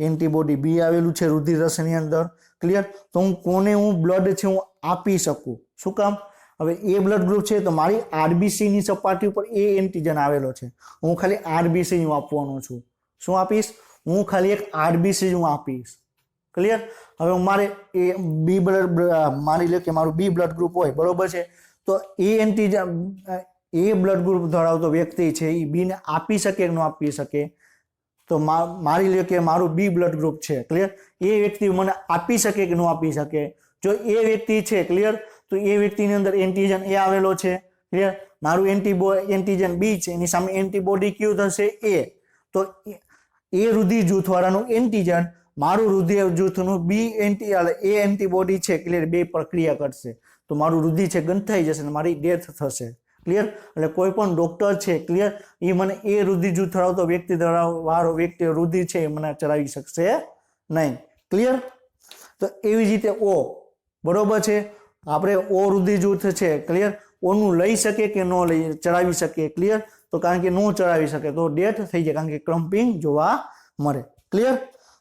એન્ટીબોડી બી આવેલું છે રુધિર રસની અંદર. ક્લિયર? તો હું કોને હું બ્લડ છે હું આપી શકું. શું કામ? હવે એ બ્લડ ગ્રુપ છે તો મારી આરબીસી ની સપાટી ઉપર એ એન્ટીજન આવેલો છે, હું ખાલી આરબીસી હું આપવાનો છું. શું આપીશ? હું ખાલી એક આરબીસી હું આપીશ. ક્લિયર? હવે મારે એ બી બ્લડ, માની લે કે મારું બી બ્લડ ગ્રુપ હોય બરોબર છે, તો એ એન્ટીજન, એ બ્લડ ગ્રુપ ધરાવતો વ્યક્તિ છે એ બી ને આપી શકે કે ન આપી શકે? તો મારી લે કે મારું બી બ્લડ ગ્રુપ છે. ક્લિયર? એ વ્યક્તિ મને આપી શકે કે ન આપી શકે? જો એ વ્યક્તિ છે, ક્લિયર, તો એ વ્યક્તિની અંદર એન્ટીજન એ આવેલો છે. ક્લિયર? મારું એન્ટીજન બી છે, એની સામે એન્ટીબોડી ક્યુ થશે? એ. તો એ રુધિર જૂથ વાળાનું એન્ટીજન મારું રુધિર જૂથનું બી એ એન્ટીબોડી છે. ક્લિયર? બે પ્રક્રિયા કરશે તો મારું રુધિર છે ગંઠાઈ જશે અને મારી ડેથ થશે. ક્લિયર? એટલે કોઈ પણ ડોક્ટર છે, ક્લિયર, એ મને એ રુધિર જૂથ ધરાવતો વ્યક્તિ વાળો વ્યક્તિ રુધિર છે એ મને ચડાવી શકશે નહીં. ક્લિયર? તો એવી જ રીતે ઓ, બરોબર છે, આપણે ઓ રુધિર જૂથ છે. ક્લિયર? ઓનું લઈ શકે કે ન લઈ ચડાવી શકે? ક્લિયર? તો કારણ કે ન ચડાવી શકે તો ડેથ થઈ જાય, કારણ કે ક્રમ્પિંગ જોવા મળે. ક્લિયર?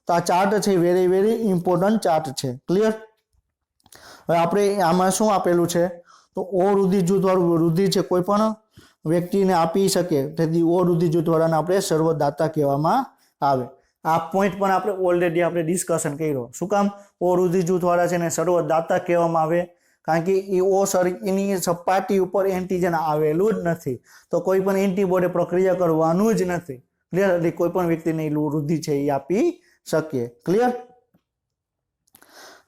તો આ ચાર્ટ છે વેરી વેરી ઇમ્પોર્ટન્ટ ચાર્ટ છે. ક્લિયર? હવે આપણે આમાં શું આપેલું છે તો ઓ રુધિર જૂથવાળું રુધિર છે કોઈ પણ વ્યક્તિને આપી શકે તેથી ઓ રુધિર જૂથવાળાને આપણે સર્વદાતા કહેવામાં આવે. આ પોઈન્ટ પણ આપણે ઓલરેડી આપણે ડિસ્કશન કર્યો. શું કામ ઓ રુધિર જૂથવાળા છે ને સર્વદાતા કહેવામાં આવે? કારણ કે એ ઓ એની સપાટી ઉપર એન્ટીજન આવેલું જ નથી તો કોઈ પણ એન્ટીબોડી પ્રક્રિયા કરવાનું જ નથી. ક્લિયર? એટલે કોઈ પણ વ્યક્તિને રુધિર છે એ આપી શકીએ. ક્લિયર?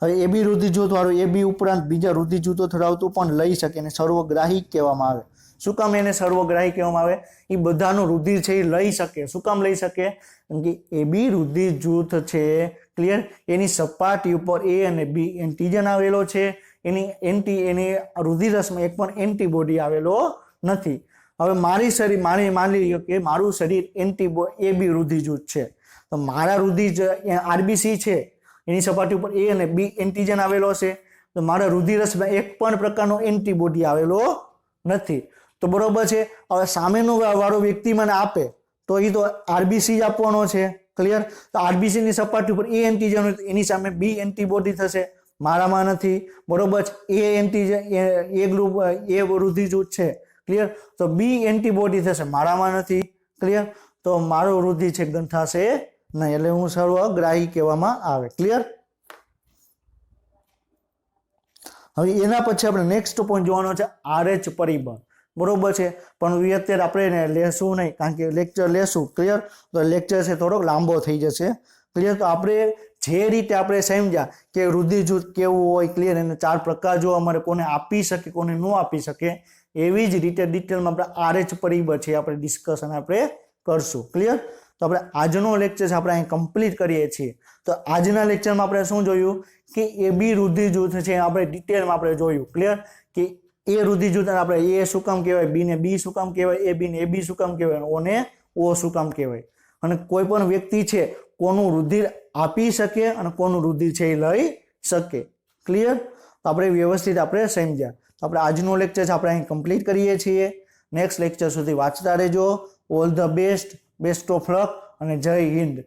હવે એબી રુધિર જૂથ વાળું એબી ઉપરાંત બીજા રુધિર જૂથો ધરાવતું પણ લઈ શકે અને સર્વગ્રાહી કહેવામાં આવે. શું કામ એને સર્વગ્રાહી કહેવામાં આવે? એ બધાનું રુધિર છે એ લઈ શકે. શું કામ લઈ શકે? કારણ કે એબી રુધિર જૂથ છે ક્લિયર એની સપાટી ઉપર એ અને બી એન્ટીજન આવેલો છે. એની રુધિરસમાં એક પણ એન્ટીબોડી આવેલો નથી. હવે માની લ્યો કે મારું શરીર એબી રુધિર જૂથ છે તો મારા રુધિર આરબીસી છે એની સપાટી ઉપર એ અને બી એન્ટીજન આવેલો છે તો મારા રુધિરસમાં એક પણ પ્રકારનો એન્ટીબોડી આવેલો નથી. તો બરોબર છે. હવે સામેનો વાળો વ્યક્તિ મને આપે તો એ તો આરબીસી જ આપવાનો છે. ક્લિયર? તો આરબીસી ની સપાટી ઉપર એ એન્ટીજન હોય તો એની સામે બી એન્ટીબોડી થશે. મારામાં નથી. બરોબર છે. એ એન્ટીજન એ ગ્રુપ એ રુધિર જૂથ છે. ક્લિયર? તો બી એન્ટીબોડી થશે. મારામાં નથી. ક્લિયર? તો મારો રુધિર છે ગંઠાશે નહીં એટલે હું સર્વગ્રાહી કહેવામાં આવે. ક્લિયર? હવે એના પછી આપણે નેક્સ્ટ પોઈન્ટ જોવાનો છે RH પરિબળ. બરોબર છે. પણ અત્યારે આપણે લેશું નહીં કારણ કે લેક્ચર લેશું. ક્લિયર? તો લેક્ચર છે થોડોક લાંબો થઈ જશે. ક્લિયર? તો આપણે જે રીતે આપણે સમજ્યા કે રુધિર જૂથ કેવું હોય ક્લિયર એને 4 પ્રકાર જોવા મળે કોને આપી શકે કોને ન આપી શકે એવી જ રીતે ડિટેલમાં આપણે RH પરિબળ છે આપણે ડિસ્કશન આપણે કરશું. ક્લિયર? તો આપણે આજનો લેક્ચર છે આપણે અહીં કમ્પ્લીટ કરીએ છીએ. તો આજના લેક્ચરમાં આપણે શું જોયું કે એબી રુધિર જૂથ છે આપણે ડિટેલમાં આપણે જોયું. ક્લિયર? કે એ રુધિર જૂથ આપણે એ શું કામ કહેવાય, બી ને બી શું કામ કહેવાય, એ બી ને એબી શું કામ કહેવાય, ઓ ને ઓ શું કામ કહેવાય અને કોઈ પણ વ્યક્તિ છે કોનું રુધિર આપી શકે અને કોનું રુધિર છે એ લઈ શકે. ક્લિયર? તો આપણે વ્યવસ્થિત આપણે સમજ્યા. તો આપણે આજનો લેક્ચર છે આપણે અહીં કમ્પ્લીટ કરીએ છીએ. નેક્સ્ટ લેક્ચર સુધી વાંચતા રહેજો. All the best of luck અને જય હિન્દ.